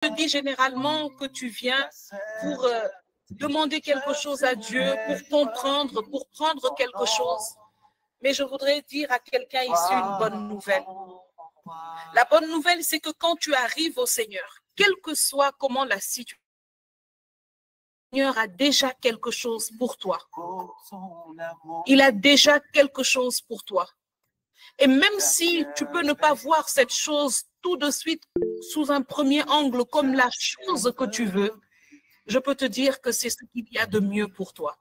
te dis généralement que tu viens pour demander quelque chose à Dieu, pour comprendre, pour prendre quelque chose. Mais je voudrais dire à quelqu'un ici une bonne nouvelle. La bonne nouvelle, c'est que quand tu arrives au Seigneur, quelle que soit comment la situation, le Seigneur a déjà quelque chose pour toi. Il a déjà quelque chose pour toi. Et même si tu peux ne pas voir cette chose tout de suite sous un premier angle comme la chose que tu veux, je peux te dire que c'est ce qu'il y a de mieux pour toi.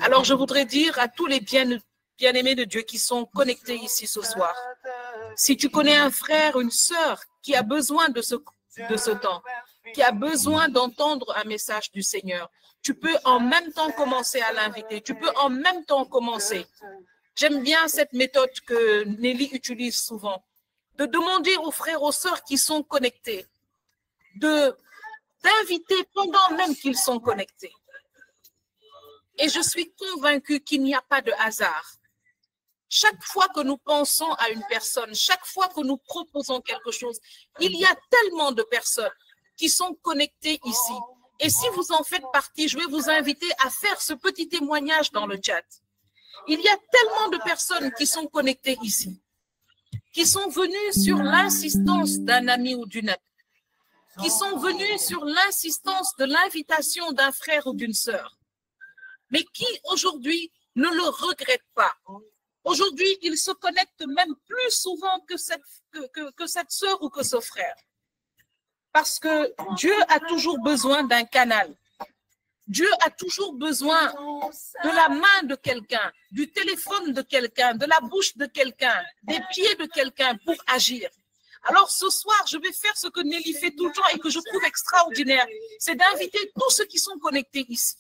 Alors je voudrais dire à tous les bien-aimés de Dieu qui sont connectés ici ce soir, si tu connais un frère, une sœur qui a besoin de ce temps, qui a besoin d'entendre un message du Seigneur, tu peux en même temps commencer à l'inviter, tu peux en même temps commencer. J'aime bien cette méthode que Nelly utilise souvent, de demander aux frères, aux sœurs qui sont connectés, d'inviter pendant même qu'ils sont connectés. Et je suis convaincue qu'il n'y a pas de hasard. Chaque fois que nous pensons à une personne, chaque fois que nous proposons quelque chose, il y a tellement de personnes qui sont connectées ici. Et si vous en faites partie, je vais vous inviter à faire ce petit témoignage dans le chat. Il y a tellement de personnes qui sont connectées ici, qui sont venues sur l'insistance d'un ami ou d'une amie, qui sont venues sur l'insistance de l'invitation d'un frère ou d'une sœur, mais qui aujourd'hui ne le regrettent pas. Aujourd'hui, ils se connectent même plus souvent que cette sœur ou que ce frère. Parce que Dieu a toujours besoin d'un canal. Dieu a toujours besoin de la main de quelqu'un, du téléphone de quelqu'un, de la bouche de quelqu'un, des pieds de quelqu'un pour agir. Alors ce soir, je vais faire ce que Nelly fait tout le temps et que je trouve extraordinaire, c'est d'inviter tous ceux qui sont connectés ici.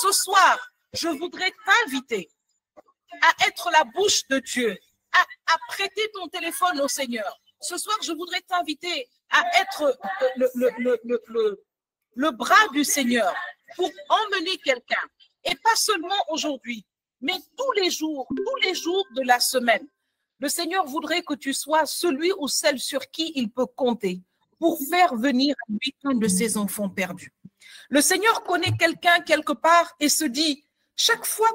Ce soir, je voudrais t'inviter à être la bouche de Dieu, à prêter ton téléphone au Seigneur. Ce soir, je voudrais t'inviter à être le bras du Seigneur pour emmener quelqu'un. Et pas seulement aujourd'hui, mais tous les jours de la semaine. Le Seigneur voudrait que tu sois celui ou celle sur qui il peut compter pour faire venir à lui un de ses enfants perdus. Le Seigneur connaît quelqu'un quelque part et se dit, chaque fois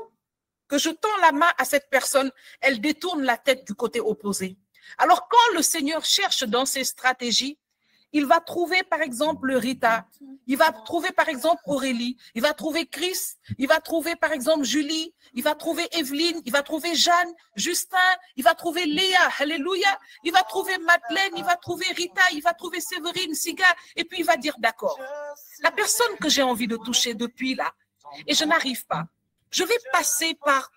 que je tends la main à cette personne, elle détourne la tête du côté opposé. Alors quand le Seigneur cherche dans ses stratégies, il va trouver par exemple Rita, il va trouver par exemple Aurélie, il va trouver Chris, il va trouver par exemple Julie, il va trouver Evelyne, il va trouver Jeanne, Justin, il va trouver Léa, alléluia, il va trouver Madeleine, il va trouver Rita, il va trouver Séverine, Siga, et puis il va dire d'accord, la personne que j'ai envie de toucher depuis là, et je n'arrive pas, je vais passer par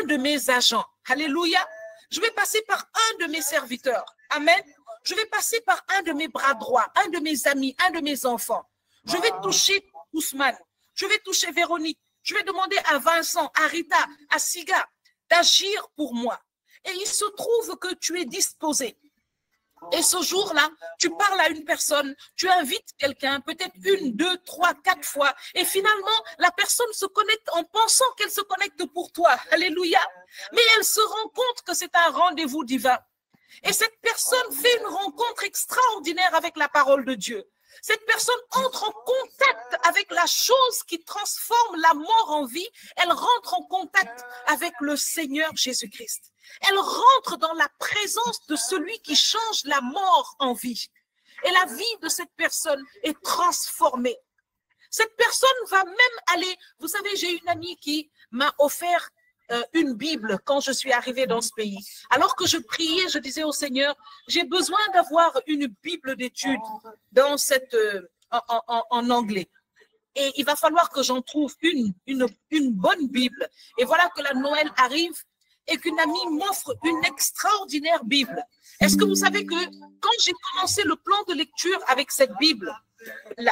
un de mes agents, alléluia, je vais passer par un de mes serviteurs, amen. Je vais passer par un de mes bras droits, un de mes amis, un de mes enfants. Je vais toucher Ousmane, je vais toucher Véronique, je vais demander à Vincent, à Rita, à Siga d'agir pour moi. Et il se trouve que tu es disposé. Et ce jour-là, tu parles à une personne, tu invites quelqu'un, peut-être 1, 2, 3, 4 fois, et finalement, la personne se connecte en pensant qu'elle se connecte pour toi. Alléluia. Mais elle se rend compte que c'est un rendez-vous divin. Et cette personne fait une rencontre extraordinaire avec la parole de Dieu. Cette personne entre en contact avec la chose qui transforme la mort en vie. Elle rentre en contact avec le Seigneur Jésus-Christ. Elle rentre dans la présence de celui qui change la mort en vie. Et la vie de cette personne est transformée. Cette personne va même aller, vous savez, j'ai une amie qui m'a offert une Bible quand je suis arrivée dans ce pays. Alors que je priais, je disais au Seigneur, j'ai besoin d'avoir une Bible d'études dans en anglais. Et il va falloir que j'en trouve une bonne Bible. Et voilà que la Noël arrive et qu'une amie m'offre une extraordinaire Bible. Est-ce que vous savez que quand j'ai commencé le plan de lecture avec cette Bible,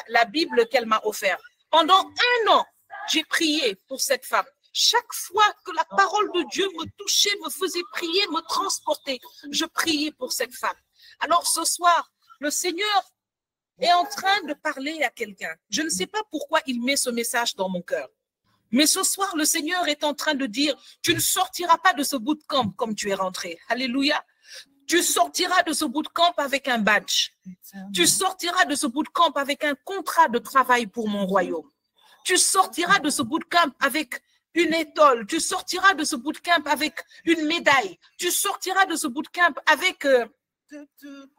la Bible qu'elle m'a offerte, pendant 1 an, j'ai prié pour cette femme. Chaque fois que la parole de Dieu me touchait, me faisait prier, me transporter, je priais pour cette femme. Alors ce soir, le Seigneur est en train de parler à quelqu'un. Je ne sais pas pourquoi il met ce message dans mon cœur. Mais ce soir, le Seigneur est en train de dire, tu ne sortiras pas de ce bootcamp comme tu es rentré. Alléluia. Tu sortiras de ce bootcamp avec un badge. Tu sortiras de ce bootcamp avec un contrat de travail pour mon royaume. Tu sortiras de ce bootcamp avec une étole. Tu sortiras de ce bootcamp avec une médaille. Tu sortiras de ce bootcamp avec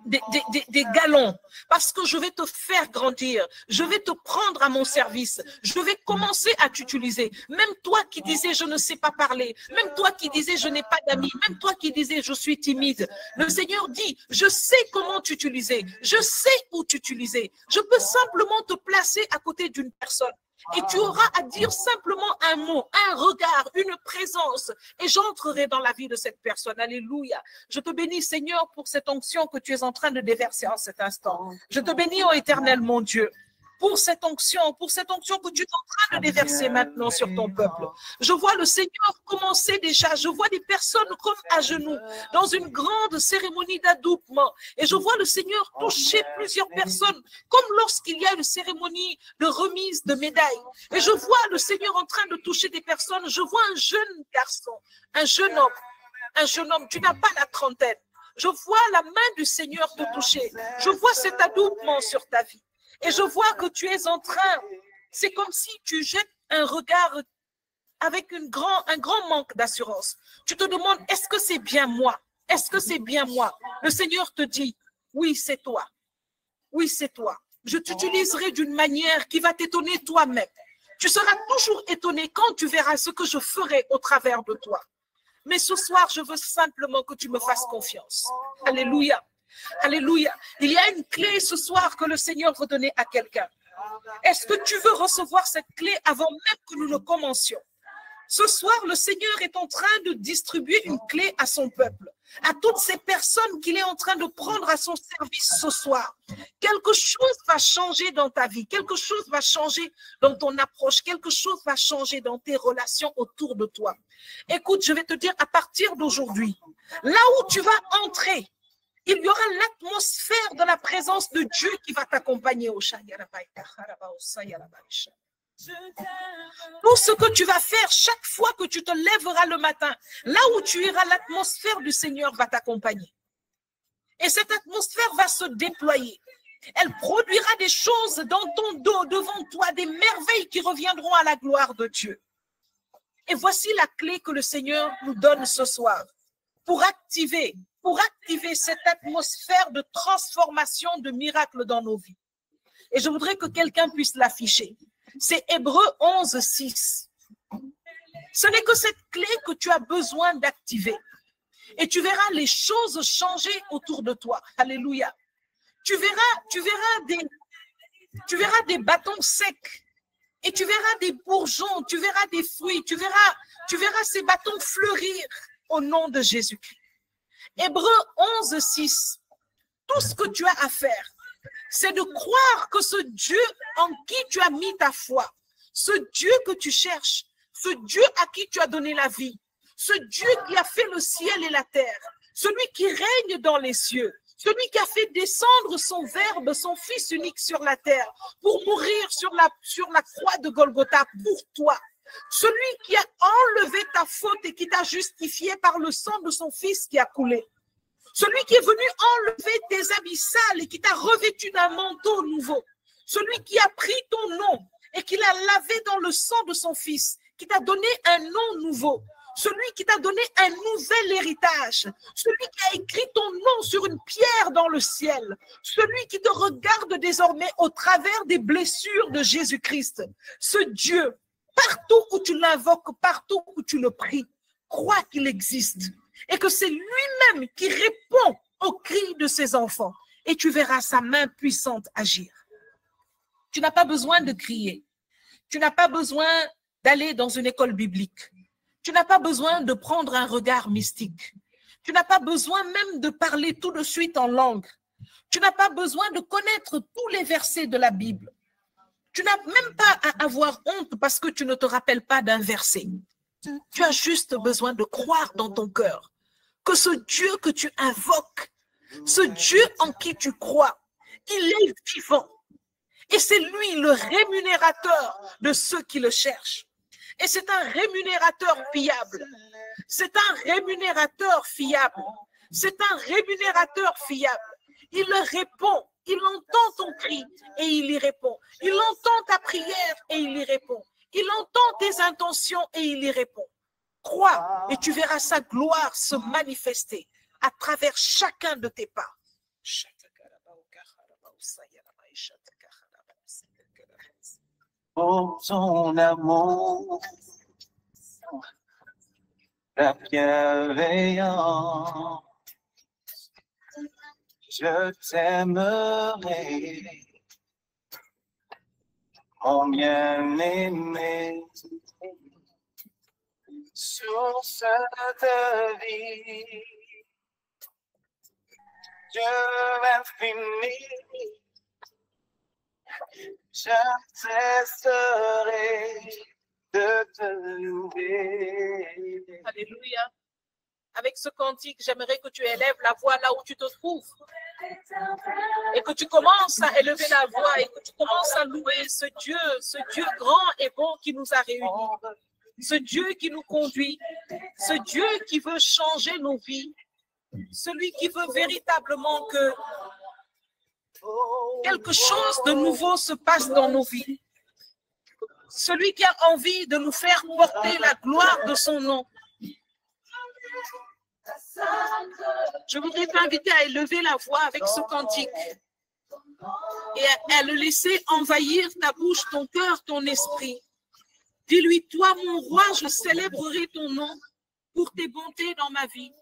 des galons, parce que je vais te faire grandir, je vais te prendre à mon service, je vais commencer à t'utiliser. Même toi qui disais je ne sais pas parler, même toi qui disais je n'ai pas d'amis, même toi qui disais je suis timide, le Seigneur dit je sais comment t'utiliser, je sais où t'utiliser, je peux simplement te placer à côté d'une personne. Et tu auras à dire simplement un mot, un regard, une présence. Et j'entrerai dans la vie de cette personne. Alléluia. Je te bénis, Seigneur, pour cette onction que tu es en train de déverser en cet instant. Je te bénis, ô Éternel, mon Dieu, pour cette onction que tu es en train de déverser maintenant sur ton peuple. Je vois le Seigneur commencer déjà. Je vois des personnes comme à genoux dans une grande cérémonie d'adoubement. Et je vois le Seigneur toucher plusieurs personnes comme lorsqu'il y a une cérémonie de remise de médailles. Et je vois le Seigneur en train de toucher des personnes. Je vois un jeune garçon, un jeune homme. Tu n'as pas la trentaine. Je vois la main du Seigneur te toucher. Je vois cet adoubement sur ta vie. Et je vois que tu es en train, c'est comme si tu jettes un regard avec un grand manque d'assurance. Tu te demandes, est-ce que c'est bien moi? Est-ce que c'est bien moi? Le Seigneur te dit, oui, c'est toi. Oui, c'est toi. Je t'utiliserai d'une manière qui va t'étonner toi-même. Tu seras toujours étonné quand tu verras ce que je ferai au travers de toi. Mais ce soir, je veux simplement que tu me fasses confiance. Alléluia. Alléluia. Il y a une clé ce soir que le Seigneur veut donner à quelqu'un. Est-ce que tu veux recevoir cette clé avant même que nous ne commencions? Ce soir, le Seigneur est en train de distribuer une clé à son peuple, à toutes ces personnes qu'il est en train de prendre à son service ce soir. Quelque chose va changer dans ta vie, quelque chose va changer dans ton approche, quelque chose va changer dans tes relations autour de toi. Écoute, je vais te dire à partir d'aujourd'hui, là où tu vas entrer, il y aura l'atmosphère de la présence de Dieu qui va t'accompagner. Tout ce que tu vas faire chaque fois que tu te lèveras le matin, là où tu iras, l'atmosphère du Seigneur va t'accompagner. Et cette atmosphère va se déployer. Elle produira des choses dans ton dos, devant toi, des merveilles qui reviendront à la gloire de Dieu. Et voici la clé que le Seigneur nous donne ce soir pour activer cette atmosphère de transformation, de miracle dans nos vies. Et je voudrais que quelqu'un puisse l'afficher. C'est Hébreux 11, 6. Ce n'est que cette clé que tu as besoin d'activer. Et tu verras les choses changer autour de toi. Alléluia. Tu verras des bâtons secs. Et tu verras des bourgeons, tu verras des fruits, tu verras ces bâtons fleurir au nom de Jésus-Christ. Hébreux 11, 6. Tout ce que tu as à faire, c'est de croire que ce Dieu en qui tu as mis ta foi, ce Dieu que tu cherches, ce Dieu à qui tu as donné la vie, ce Dieu qui a fait le ciel et la terre, celui qui règne dans les cieux, celui qui a fait descendre son Verbe, son Fils unique sur la terre, pour mourir sur la croix de Golgotha pour toi. Celui qui a enlevé ta faute et qui t'a justifié par le sang de son Fils qui a coulé. Celui qui est venu enlever tes habits sales et qui t'a revêtu d'un manteau nouveau. Celui qui a pris ton nom et qui l'a lavé dans le sang de son Fils, qui t'a donné un nom nouveau. Celui qui t'a donné un nouvel héritage, celui qui a écrit ton nom sur une pierre dans le ciel, celui qui te regarde désormais au travers des blessures de Jésus-Christ. Ce Dieu, partout où tu l'invoques, partout où tu le pries, crois qu'il existe et que c'est lui-même qui répond aux cris de ses enfants. Et tu verras sa main puissante agir. Tu n'as pas besoin de crier. Tu n'as pas besoin d'aller dans une école biblique. Tu n'as pas besoin de prendre un regard mystique. Tu n'as pas besoin même de parler tout de suite en langue. Tu n'as pas besoin de connaître tous les versets de la Bible. Tu n'as même pas à avoir honte parce que tu ne te rappelles pas d'un verset. Tu as juste besoin de croire dans ton cœur que ce Dieu que tu invoques, ce Dieu en qui tu crois, il est vivant. Et c'est lui le rémunérateur de ceux qui le cherchent. Et c'est un rémunérateur fiable. C'est un rémunérateur fiable. C'est un rémunérateur fiable. Il répond, il entend ton cri et il y répond. Il entend ta prière et il y répond. Il entend tes intentions et il y répond. Crois et tu verras sa gloire se manifester à travers chacun de tes pas. Pour ton amour, la bienveillance, je t'aimerai, mon bien-aimé, source de vie, Dieu infini. Je cesserai de te louer. Alléluia. Avec ce cantique, j'aimerais que tu élèves la voix là où tu te trouves. Et que tu commences à élever la voix et que tu commences à louer ce Dieu grand et bon qui nous a réunis. Ce Dieu qui nous conduit. Ce Dieu qui veut changer nos vies. Celui qui veut véritablement que quelque chose de nouveau se passe dans nos vies. Celui qui a envie de nous faire porter la gloire de son nom. Je voudrais t'inviter à élever la voix avec ce cantique et à le laisser envahir ta bouche, ton cœur, ton esprit. Dis-lui, toi mon roi, je célébrerai ton nom pour tes bontés dans ma vie.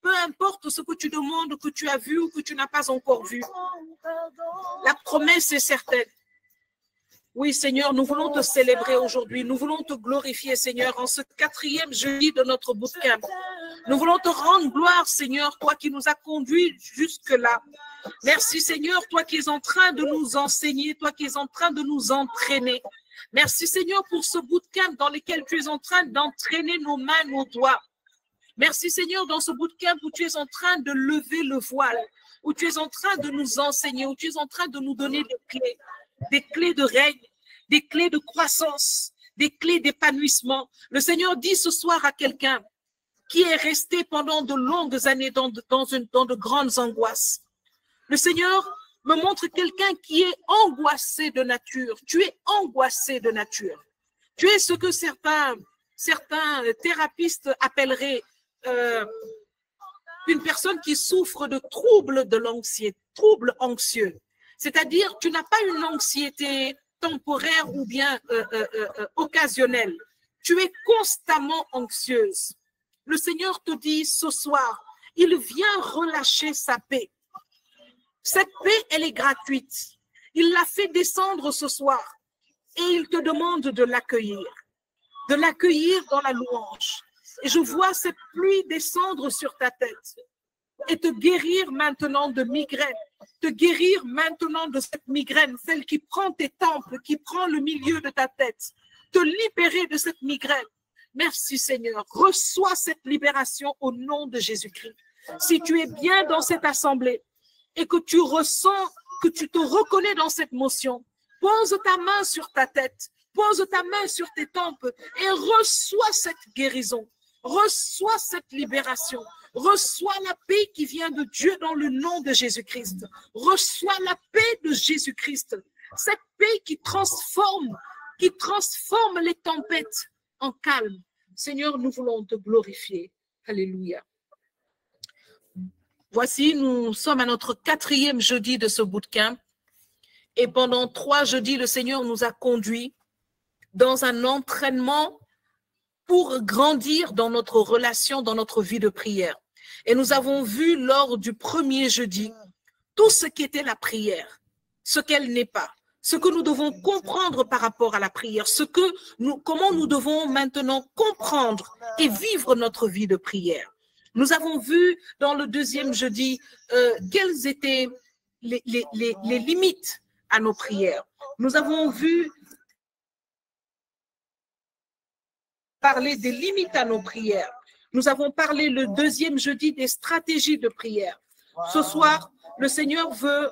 Peu importe ce que tu demandes, que tu as vu ou que tu n'as pas encore vu. La promesse est certaine. Oui, Seigneur, nous voulons te célébrer aujourd'hui. Nous voulons te glorifier, Seigneur, en ce 4e jeudi de notre bootcamp. Nous voulons te rendre gloire, Seigneur, toi qui nous as conduits jusque-là. Merci, Seigneur, toi qui es en train de nous enseigner, toi qui es en train de nous entraîner. Merci, Seigneur, pour ce bootcamp dans lequel tu es en train d'entraîner nos mains, nos doigts. Merci, Seigneur, dans ce bootcamp où tu es en train de lever le voile, où tu es en train de nous enseigner, où tu es en train de nous donner des clés de règne, des clés de croissance, des clés d'épanouissement. Le Seigneur dit ce soir à quelqu'un qui est resté pendant de longues années dans de grandes angoisses. Le Seigneur me montre quelqu'un qui est angoissé de nature. Tu es angoissé de nature. Tu es ce que certains thérapeutes appelleraient une personne qui souffre de troubles de l'anxiété, troubles anxieux. C'est-à-dire, tu n'as pas une anxiété temporaire ou bien occasionnelle. Tu es constamment anxieuse. Le Seigneur te dit ce soir, il vient relâcher sa paix. Cette paix, elle est gratuite. Il l'a fait descendre ce soir et il te demande de l'accueillir dans la louange. Et je vois cette pluie descendre sur ta tête et te guérir maintenant de migraine, te guérir maintenant de cette migraine, celle qui prend tes tempes, qui prend le milieu de ta tête, te libérer de cette migraine. Merci Seigneur, reçois cette libération au nom de Jésus-Christ. Si tu es bien dans cette assemblée et que tu ressens, que tu te reconnais dans cette motion, pose ta main sur ta tête, pose ta main sur tes tempes et reçois cette guérison, reçois cette libération, reçois la paix qui vient de Dieu dans le nom de Jésus-Christ, reçois la paix de Jésus-Christ, cette paix qui transforme les tempêtes en calme. Seigneur, nous voulons te glorifier. Alléluia. Voici, nous sommes à notre 4e jeudi de ce bootcamp et pendant 3 jeudis, le Seigneur nous a conduits dans un entraînement pour grandir dans notre relation, dans notre vie de prière. Et nous avons vu lors du 1er jeudi tout ce qu'était la prière, ce qu'elle n'est pas, ce que nous devons comprendre par rapport à la prière, comment nous devons maintenant comprendre et vivre notre vie de prière. Nous avons vu dans le 2e jeudi quelles étaient les limites à nos prières. Nous avons vu parler des limites à nos prières. Nous avons parlé le 2e jeudi des stratégies de prière. Ce soir, le Seigneur veut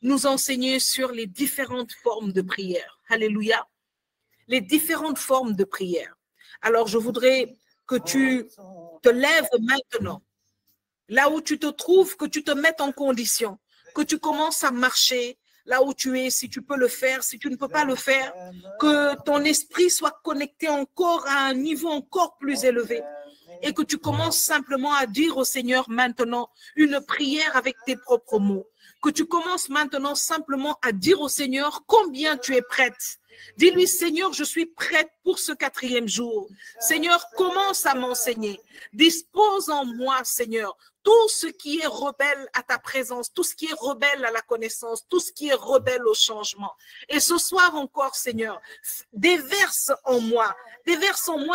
nous enseigner sur les différentes formes de prière. Alléluia. Les différentes formes de prière. Alors, je voudrais que tu te lèves maintenant là où tu te trouves, que tu te mettes en condition, que tu commences à marcher là où tu es, si tu peux le faire, si tu ne peux pas le faire, que ton esprit soit connecté encore à un niveau encore plus élevé et que tu commences simplement à dire au Seigneur maintenant une prière avec tes propres mots, que tu commences maintenant simplement à dire au Seigneur combien tu es prête. Dis-lui, Seigneur, je suis prête pour ce 4e jour. Seigneur, commence à m'enseigner. Dispose en moi, Seigneur, tout ce qui est rebelle à ta présence, tout ce qui est rebelle à la connaissance, tout ce qui est rebelle au changement. Et ce soir encore, Seigneur, déverse en moi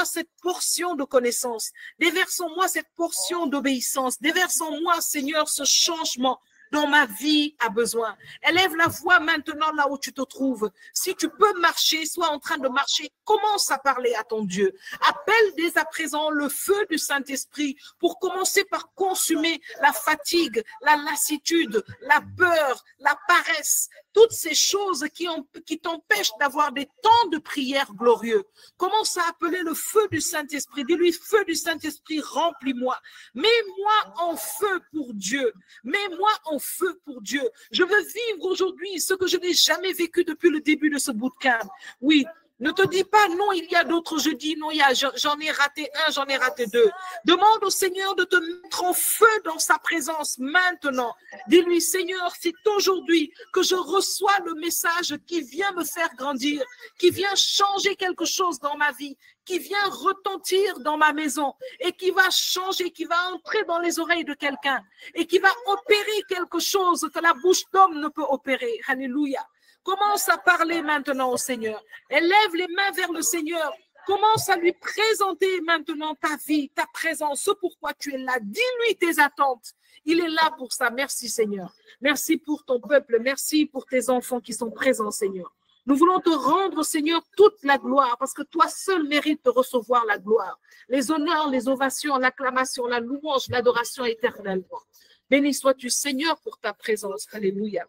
cette portion de connaissance, déverse en moi cette portion d'obéissance, déverse en moi, Seigneur, ce changement dont ma vie a besoin. Élève la voix maintenant là où tu te trouves. Si tu peux marcher, sois en train de marcher, commence à parler à ton Dieu. Appelle dès à présent le feu du Saint-Esprit pour commencer par consumer la fatigue, la lassitude, la peur, la paresse, toutes ces choses qui t'empêchent d'avoir des temps de prière glorieux. Commence à appeler le feu du Saint-Esprit. Dis-lui, feu du Saint-Esprit, remplis-moi. Mets-moi en feu pour Dieu. Mets-moi en feu pour Dieu. Je veux vivre aujourd'hui ce que je n'ai jamais vécu depuis le début de ce bootcamp. Oui, ne te dis pas non, il y a d'autres jeudis, non, j'en ai raté un, j'en ai raté deux. Demande au Seigneur de te mettre en feu dans sa présence maintenant. Dis-lui, Seigneur, c'est aujourd'hui que je reçois le message qui vient me faire grandir, qui vient changer quelque chose dans ma vie, qui vient retentir dans ma maison et qui va changer, qui va entrer dans les oreilles de quelqu'un et qui va opérer quelque chose que la bouche d'homme ne peut opérer. Alléluia. Commence à parler maintenant au Seigneur. Élève les mains vers le Seigneur. Commence à lui présenter maintenant ta vie, ta présence, ce pourquoi tu es là. Dis-lui tes attentes. Il est là pour ça. Merci Seigneur. Merci pour ton peuple. Merci pour tes enfants qui sont présents, Seigneur. Nous voulons te rendre, Seigneur, toute la gloire parce que toi seul mérites de recevoir la gloire. Les honneurs, les ovations, l'acclamation, la louange, l'adoration éternellement. Béni sois-tu, Seigneur, pour ta présence. Alléluia.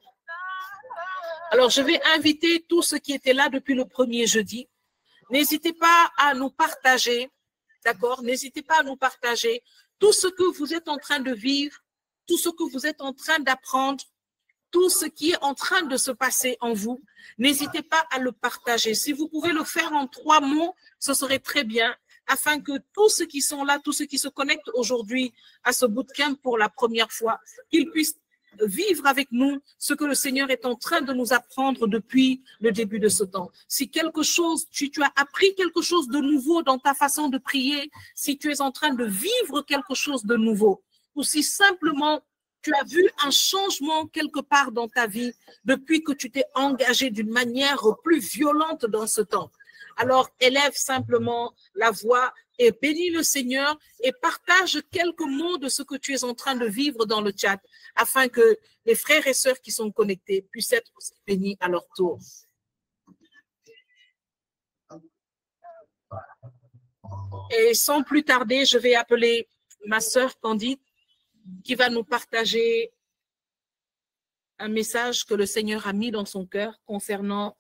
Alors, je vais inviter tous ceux qui étaient là depuis le premier jeudi. N'hésitez pas à nous partager, d'accord? N'hésitez pas à nous partager tout ce que vous êtes en train de vivre, tout ce que vous êtes en train d'apprendre, tout ce qui est en train de se passer en vous. N'hésitez pas à le partager. Si vous pouvez le faire en 3 mots, ce serait très bien, afin que tous ceux qui sont là, tous ceux qui se connectent aujourd'hui à ce bootcamp pour la première fois, qu'ils puissent vivre avec nous ce que le Seigneur est en train de nous apprendre depuis le début de ce temps. Si quelque chose, tu as appris quelque chose de nouveau dans ta façon de prier, si tu es en train de vivre quelque chose de nouveau, ou si simplement tu as vu un changement quelque part dans ta vie depuis que tu t'es engagé d'une manière plus violente dans ce temps, alors élève simplement la voix et bénis le Seigneur et partage quelques mots de ce que tu es en train de vivre dans le chat afin que les frères et sœurs qui sont connectés puissent être aussi bénis à leur tour. Et sans plus tarder, je vais appeler ma sœur Candide qui va nous partager un message que le Seigneur a mis dans son cœur concernant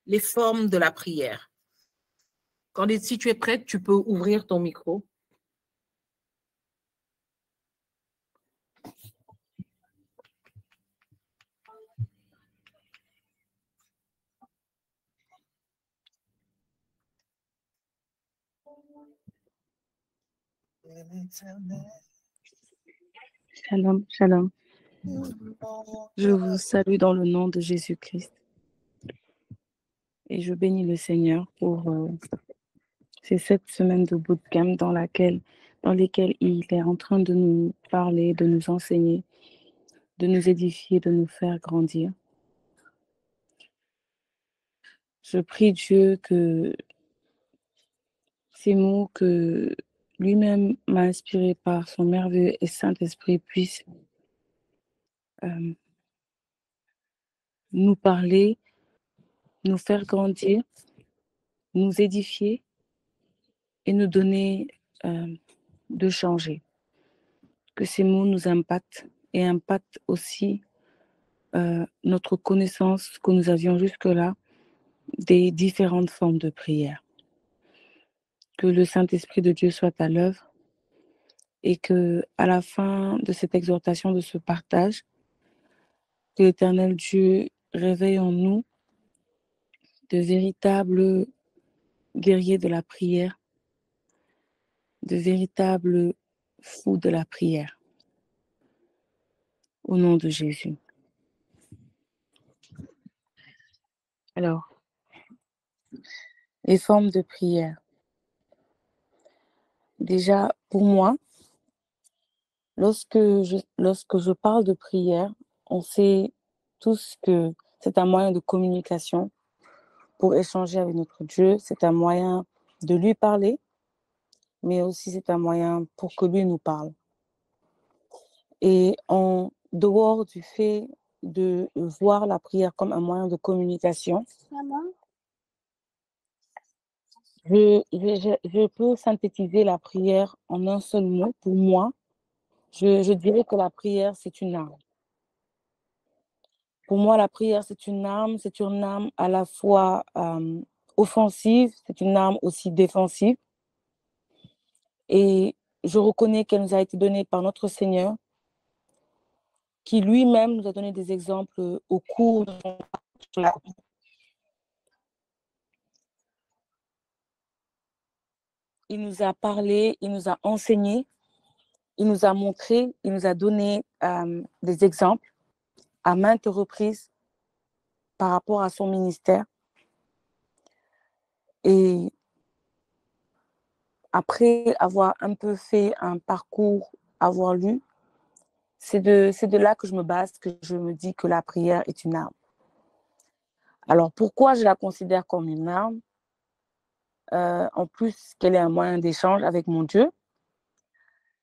les formes de la prière. Candide, si tu es prête, tu peux ouvrir ton micro. Shalom, shalom. Je vous salue dans le nom de Jésus-Christ. Et je bénis le Seigneur pour ces 7 semaines de bootcamp dans lesquelles il est en train de nous parler, de nous enseigner, de nous édifier, de nous faire grandir. Je prie Dieu que ces mots que lui-même m'a inspirés par son merveilleux et Saint-Esprit puissent nous parler, nous faire grandir, nous édifier et nous donner de changer. Que ces mots nous impactent et impactent aussi notre connaissance que nous avions jusque-là des différentes formes de prière. Que le Saint-Esprit de Dieu soit à l'œuvre et que à la fin de cette exhortation, de ce partage, que l'Éternel Dieu réveille en nous de véritables guerriers de la prière, de véritables fous de la prière. Au nom de Jésus. Alors, les formes de prière. Déjà, pour moi, lorsque je parle de prière, on sait tous que c'est un moyen de communication pour échanger avec notre Dieu. C'est un moyen de lui parler, mais aussi c'est un moyen pour que lui nous parle. Et en dehors du fait de voir la prière comme un moyen de communication, je peux synthétiser la prière en un seul mot. Pour moi, je dirais que la prière, c'est une arme. Pour moi, la prière, c'est une arme à la fois offensive, c'est une arme aussi défensive. Et je reconnais qu'elle nous a été donnée par notre Seigneur, qui lui-même nous a donné des exemples au cours de son parcours. Il nous a parlé, il nous a enseigné, il nous a montré, il nous a donné des exemples à maintes reprises par rapport à son ministère. Et après avoir un peu fait un parcours, avoir lu, c'est de là que je me base, que je me dis que la prière est une arme. Alors, pourquoi je la considère comme une arme? En plus qu'elle est un moyen d'échange avec mon Dieu,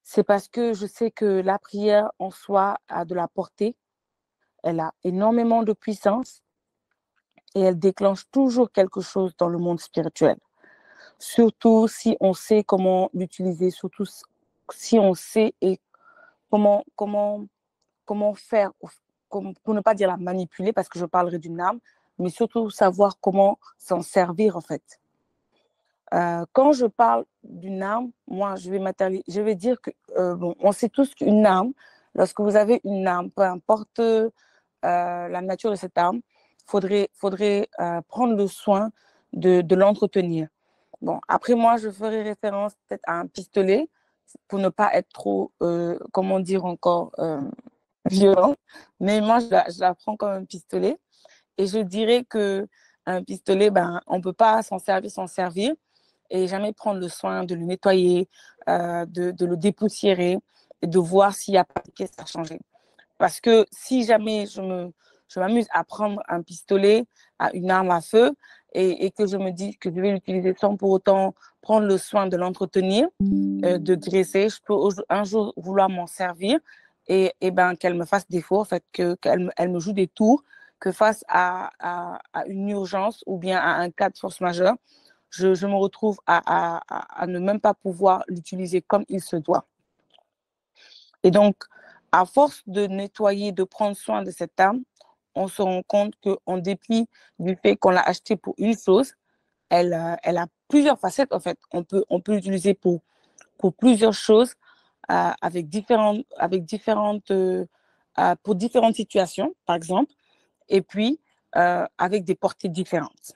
c'est parce que je sais que la prière en soi a de la portée, elle a énormément de puissance et elle déclenche toujours quelque chose dans le monde spirituel. Surtout si on sait comment l'utiliser, surtout si on sait et comment faire, pour ne pas dire la manipuler, parce que je parlerai d'une arme, mais surtout savoir comment s'en servir en fait. Quand je parle d'une arme, moi je vais dire que, on sait tous qu'une arme, lorsque vous avez une arme, peu importe la nature de cette arme, faudrait prendre le soin de l'entretenir. Bon, après moi, je ferai référence peut-être à un pistolet pour ne pas être trop, comment dire encore, violent. Mais moi, je la prends comme un pistolet. Et je dirais qu'un pistolet, on ne peut pas s'en servir et jamais prendre le soin de le nettoyer, de le dépoussiérer et de voir s'il n'y a pas de pièces à changer. Parce que si jamais je m'amuse à prendre un pistolet, à une arme à feu, et que je me dis que je vais l'utiliser sans pour autant prendre le soin de l'entretenir, de dresser, je peux un jour vouloir m'en servir et qu'elle me fasse défaut, en fait, qu'elle me joue des tours, que face à une urgence ou bien à un cas de force majeure, je me retrouve à ne même pas pouvoir l'utiliser comme il se doit. Et donc, à force de nettoyer, de prendre soin de cette arme, on se rend compte qu'en dépit du fait qu'on l'a achetée pour une chose, elle a plusieurs facettes en fait. On peut l'utiliser pour plusieurs choses, pour différentes situations, par exemple, et puis avec des portées différentes.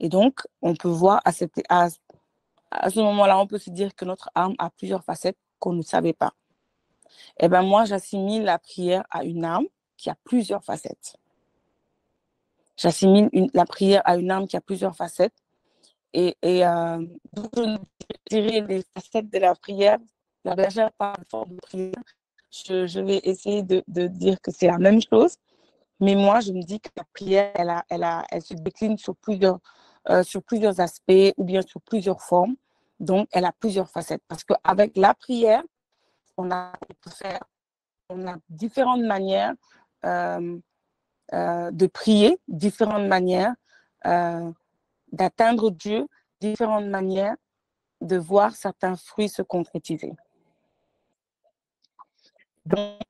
Et donc, on peut voir à ce moment-là, on peut se dire que notre arme a plusieurs facettes qu'on ne savait pas. Eh bien, moi, j'assimile la prière à une arme qui a plusieurs facettes. J'assimile la prière à une arme qui a plusieurs facettes. Et donc, je dirais les facettes de la prière, la bergère par forme de prière. Je vais essayer de dire que c'est la même chose. Mais moi, je me dis que la prière, elle se décline sur plusieurs aspects ou bien sur plusieurs formes. Donc, elle a plusieurs facettes. Parce qu'avec la prière, on a différentes manières de prier, différentes manières d'atteindre Dieu, différentes manières de voir certains fruits se concrétiser. Donc,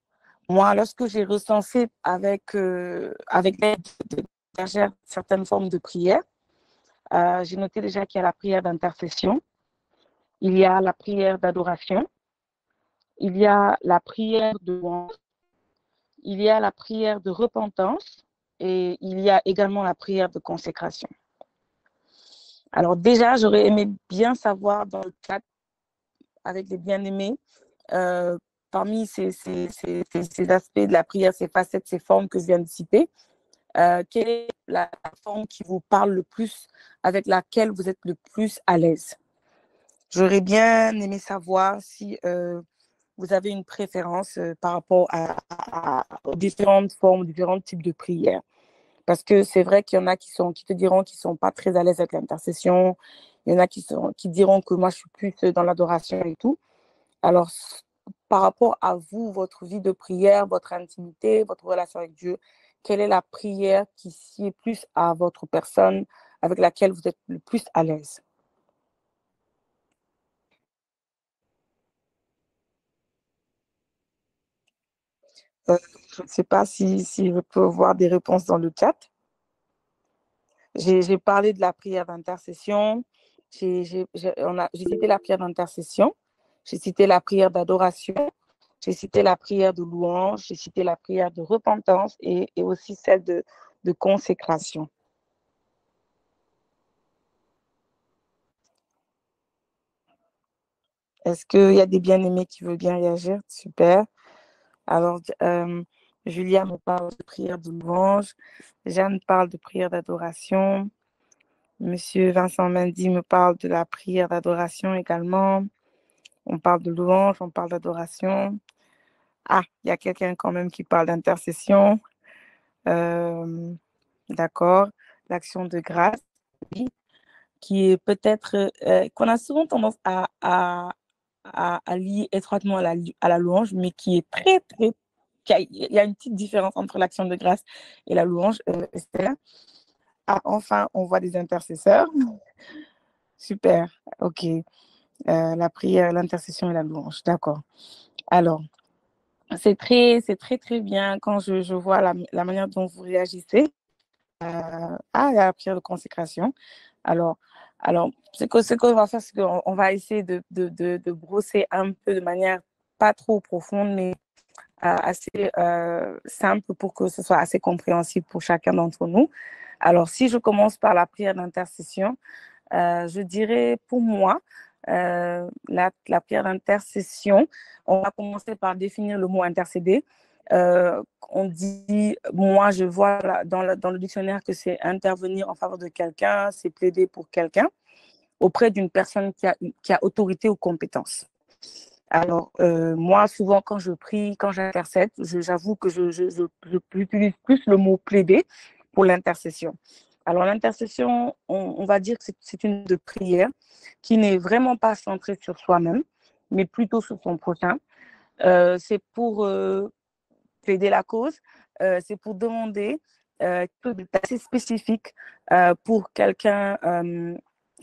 moi, lorsque j'ai recensé avec l'aide de bergère certaines formes de prière, j'ai noté déjà qu'il y a la prière d'intercession, il y a la prière d'adoration, il y a la prière de louange, il y a la prière de repentance et il y a également la prière de consécration. Alors déjà, j'aurais aimé bien savoir dans le chat avec les bien-aimés, parmi ces aspects de la prière, ces facettes, ces formes que je viens de citer, quelle est la forme qui vous parle le plus, avec laquelle vous êtes le plus à l'aise? J'aurais bien aimé savoir si vous avez une préférence par rapport aux différentes formes, différents types de prières. Parce que c'est vrai qu'il y en a qui te diront qu'ils ne sont pas très à l'aise avec l'intercession. Il y en a qui diront que moi, je suis plus dans l'adoration et tout. Alors, par rapport à vous, votre vie de prière, votre intimité, votre relation avec Dieu, quelle est la prière qui sied plus à votre personne, avec laquelle vous êtes le plus à l'aise? Je ne sais pas si je peux voir des réponses dans le chat. J'ai parlé de la prière d'intercession. J'ai cité la prière d'intercession. J'ai cité la prière d'adoration. J'ai cité la prière de louange. J'ai cité la prière de repentance et aussi celle de consécration. Est-ce qu'il y a des bien-aimés qui veulent bien réagir? Super. Alors, Julia me parle de prière de louange. Jeanne parle de prière d'adoration. Monsieur Vincent Mendy me parle de la prière d'adoration également. On parle de louange, on parle d'adoration. Ah, il y a quelqu'un quand même qui parle d'intercession. D'accord. L'action de grâce, oui, qui est peut-être, qu'on a souvent tendance à lier étroitement à la louange, mais qui est très, très... Il y a une petite différence entre l'action de grâce et la louange, Esther. Ah, enfin, on voit des intercesseurs. Super, ok. La prière, l'intercession et la louange, d'accord. Alors, c'est très, très bien quand je vois la manière dont vous réagissez à la prière de consécration. Alors, ce qu'on va faire, c'est qu'on va essayer de brosser un peu de manière pas trop profonde, mais assez simple pour que ce soit assez compréhensible pour chacun d'entre nous. Alors, si je commence par la prière d'intercession, je dirais pour moi, la prière d'intercession, on va commencer par définir le mot intercéder. On dit, moi je vois dans le dictionnaire que c'est intervenir en faveur de quelqu'un, c'est plaider pour quelqu'un auprès d'une personne qui a autorité ou compétence. Alors, moi, souvent, quand je prie, quand j'intercède, j'avoue que j'utilise plus le mot plaider pour l'intercession. Alors, l'intercession, on va dire que c'est une de prière qui n'est vraiment pas centrée sur soi-même, mais plutôt sur son prochain. C'est pour plaider la cause, c'est pour demander quelque chose d'assez spécifique pour quelqu'un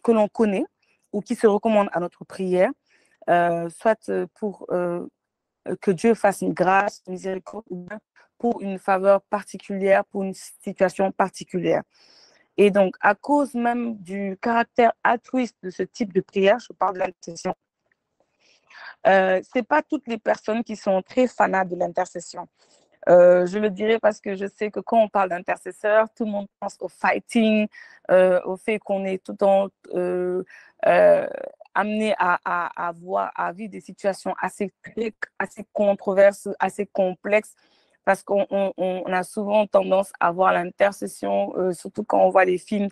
que l'on connaît ou qui se recommande à notre prière. Soit pour que Dieu fasse une grâce, une miséricorde, ou pour une faveur particulière, pour une situation particulière. Et donc, à cause même du caractère altruiste de ce type de prière, je parle de l'intercession, ce n'est pas toutes les personnes qui sont très fanats de l'intercession. Je le dirais parce que je sais que quand on parle d'intercesseur, tout le monde pense au fighting, au fait qu'on est tout le temps amené à vivre des situations assez controversées, assez complexes, parce qu'on a souvent tendance à voir l'intercession, surtout quand on voit les films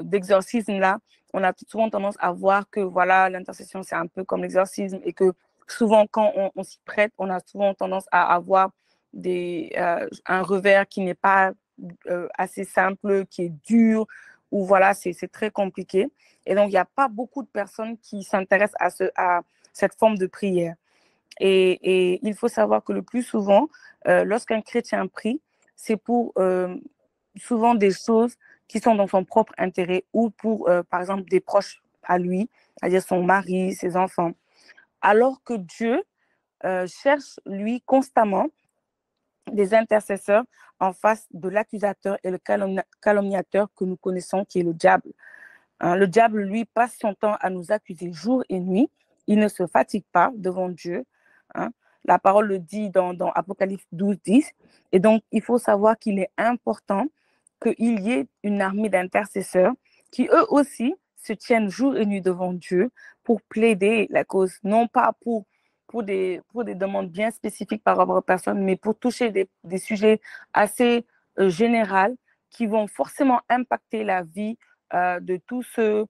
d'exorcisme là, on a souvent tendance à voir que voilà, l'intercession c'est un peu comme l'exorcisme et que souvent quand on s'y prête, on a souvent tendance à avoir un revers qui n'est pas assez simple, qui est dur, ou voilà, c'est très compliqué. Et donc, il n'y a pas beaucoup de personnes qui s'intéressent à cette forme de prière. Et il faut savoir que le plus souvent, lorsqu'un chrétien prie, c'est pour souvent des choses qui sont dans son propre intérêt ou pour, par exemple, des proches à lui, c'est-à-dire son mari, ses enfants. Alors que Dieu cherche, lui, constamment des intercesseurs en face de l'accusateur et le calomniateur que nous connaissons, qui est le diable. Hein, le diable, lui, passe son temps à nous accuser jour et nuit. Il ne se fatigue pas devant Dieu. Hein. La parole le dit dans Apocalypse 12, 10. Et donc, il faut savoir qu'il est important qu'il y ait une armée d'intercesseurs qui, eux aussi, se tiennent jour et nuit devant Dieu pour plaider la cause, non pas pour des demandes bien spécifiques par rapport aux personnes, mais pour toucher des sujets assez généraux qui vont forcément impacter la vie de tous ceux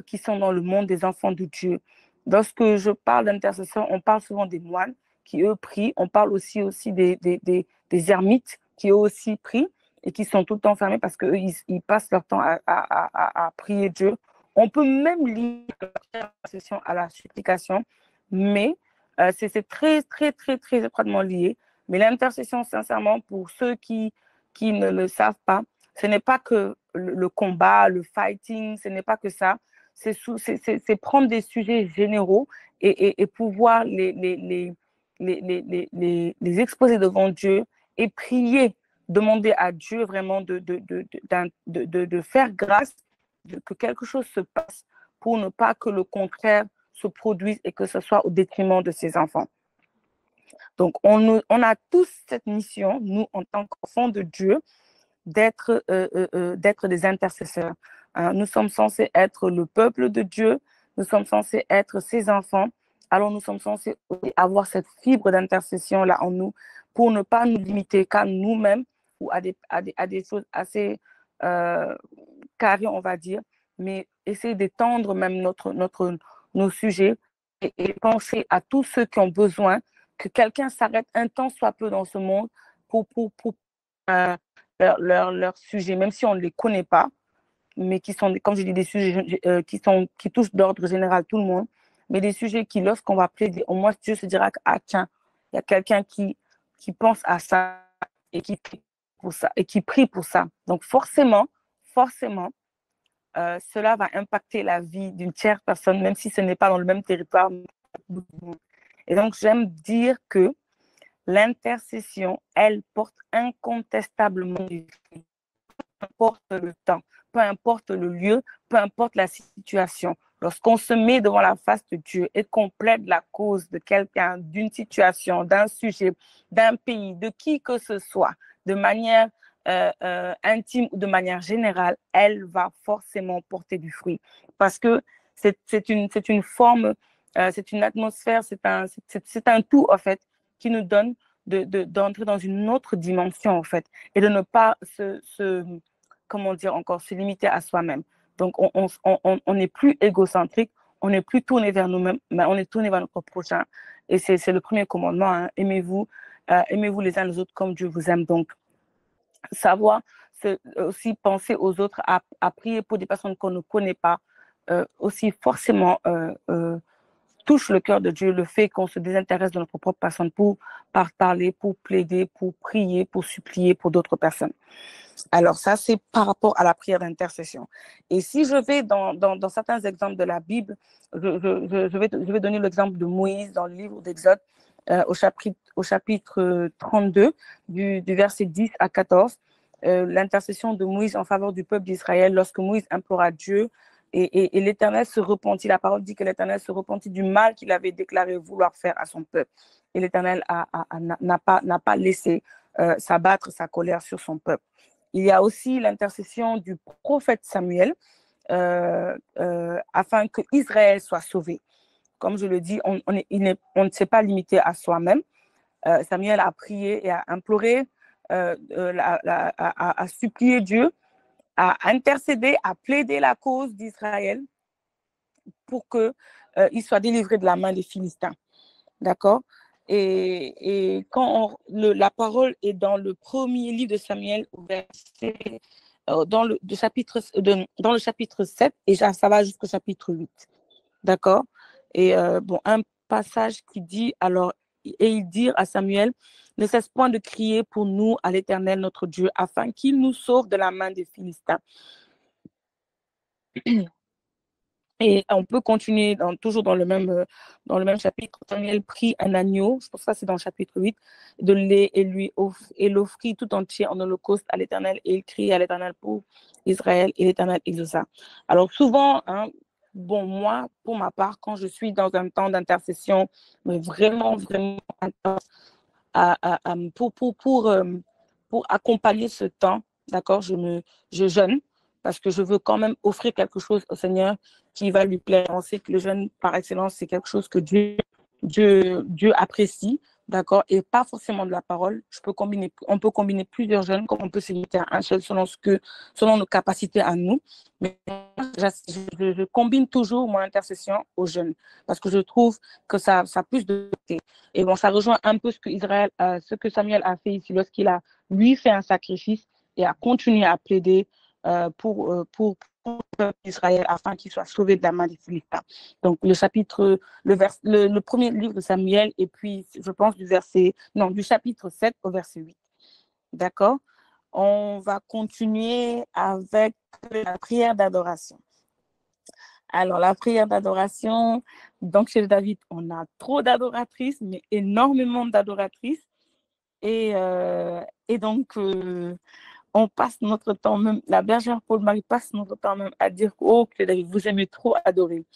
qui sont dans le monde des enfants de Dieu. Lorsque je parle d'intercesseurs, on parle souvent des moines qui, eux, prient. On parle aussi des ermites qui, eux aussi, prient et qui sont tout le temps fermés parce qu'eux, ils passent leur temps à prier Dieu. On peut même lier l'intercession à la supplication, mais c'est très, très, très, très étroitement lié. Mais l'intercession, sincèrement, pour ceux qui ne le savent pas, ce n'est pas que le combat, le fighting, ce n'est pas que ça. C'est prendre des sujets généraux et pouvoir les exposer devant Dieu et prier, demander à Dieu vraiment de faire grâce, que quelque chose se passe pour ne pas que le contraire se produise et que ce soit au détriment de ses enfants. Donc, on a tous cette mission, nous, en tant qu'enfants de Dieu, d'être des intercesseurs. Nous sommes censés être le peuple de Dieu, nous sommes censés être ses enfants, alors nous sommes censés avoir cette fibre d'intercession-là en nous pour ne pas nous limiter qu'à nous-mêmes ou à des choses assez carrées, on va dire, mais essayer d'étendre même nos sujets et penser à tous ceux qui ont besoin que quelqu'un s'arrête un temps soit peu dans ce monde pour leur sujet, même si on ne les connaît pas, mais qui sont, comme je dis, des sujets qui touchent d'ordre général tout le monde, mais des sujets qui, lorsqu'on va plaider, au moins Dieu se dira que, ah tiens, il y a quelqu'un qui pense à ça et qui prie pour ça, et qui prie pour ça. Donc forcément, cela va impacter la vie d'une tierce personne, même si ce n'est pas dans le même territoire. Et donc, j'aime dire que l'intercession, elle porte incontestablement du fruit. Peu importe le temps, peu importe le lieu, peu importe la situation. Lorsqu'on se met devant la face de Dieu et qu'on plaide la cause de quelqu'un, d'une situation, d'un sujet, d'un pays, de qui que ce soit, de manière intime ou de manière générale, elle va forcément porter du fruit. Parce que c'est une forme, c'est une atmosphère, c'est un tout, en fait, qui nous donne d'entrer dans une autre dimension, en fait, et de ne pas comment dire encore, se limiter à soi-même. Donc, on n'est plus égocentrique, on n'est plus tourné vers nous-mêmes, mais on est tourné vers notre prochain. Et c'est le premier commandement, hein. Aimez-vous les uns les autres comme Dieu vous aime. Donc, savoir aussi penser aux autres, à prier pour des personnes qu'on ne connaît pas, aussi forcément touche le cœur de Dieu, le fait qu'on se désintéresse de notre propre personne pour parler, pour plaider, pour prier, pour supplier pour d'autres personnes. Alors ça, c'est par rapport à la prière d'intercession. Et si je vais dans certains exemples de la Bible, je vais donner l'exemple de Moïse dans le livre d'Exode, au chapitre 32, du verset 10 à 14, l'intercession de Moïse en faveur du peuple d'Israël lorsque Moïse implora Dieu et l'Éternel se repentit. La parole dit que l'Éternel se repentit du mal qu'il avait déclaré vouloir faire à son peuple. Et l'Éternel n'a pas laissé s'abattre sa colère sur son peuple. Il y a aussi l'intercession du prophète Samuel afin que Israël soit sauvé. Comme je le dis, on ne s'est pas limité à soi-même. Samuel a prié et a imploré, a supplié Dieu, a intercédé, a plaidé la cause d'Israël pour qu'il soit délivré de la main des Philistins. D'accord? Et quand la parole est dans le premier livre de Samuel, dans le chapitre 7, et ça va jusqu'au chapitre 8. D'accord? Et un passage qui dit, alors, et ils dirent à Samuel, ne cesse point de crier pour nous à l'Éternel notre Dieu, afin qu'il nous sauve de la main des Philistins. Et on peut continuer toujours dans le même chapitre. Samuel prit un agneau, je pense que ça c'est dans le chapitre 8, de lait et l'offrit tout entier en holocauste à l'Éternel. Et il crie à l'Éternel pour Israël et l'Éternel exauça. Alors souvent, hein, bon, moi, pour ma part, quand je suis dans un temps d'intercession, mais vraiment, vraiment intense, pour accompagner ce temps, d'accord, je jeûne parce que je veux quand même offrir quelque chose au Seigneur qui va lui plaire. On sait que le jeûne, par excellence, c'est quelque chose que Dieu apprécie, d'accord, et pas forcément de la parole. On peut combiner plusieurs jeûnes, comme on peut se limiter à un seul selon nos capacités à nous. Mais je combine toujours mon intercession au jeûne parce que je trouve que ça a plus de... Et bon, ça rejoint un peu ce que Samuel a fait ici lorsqu'il a, lui, fait un sacrifice et a continué à plaider pour le peuple d'Israël afin qu'il soit sauvé de la main des Philistins. Donc, le premier livre de Samuel, et puis, je pense, du chapitre 7 au verset 8. D'accord? On va continuer avec la prière d'adoration. Alors, la prière d'adoration, donc chez David, on a trop d'adoratrices, mais énormément d'adoratrices. Et donc, on passe notre temps même, la bergère Paul-Marie passe notre temps même à dire oh, que David, vous aimez trop adorer.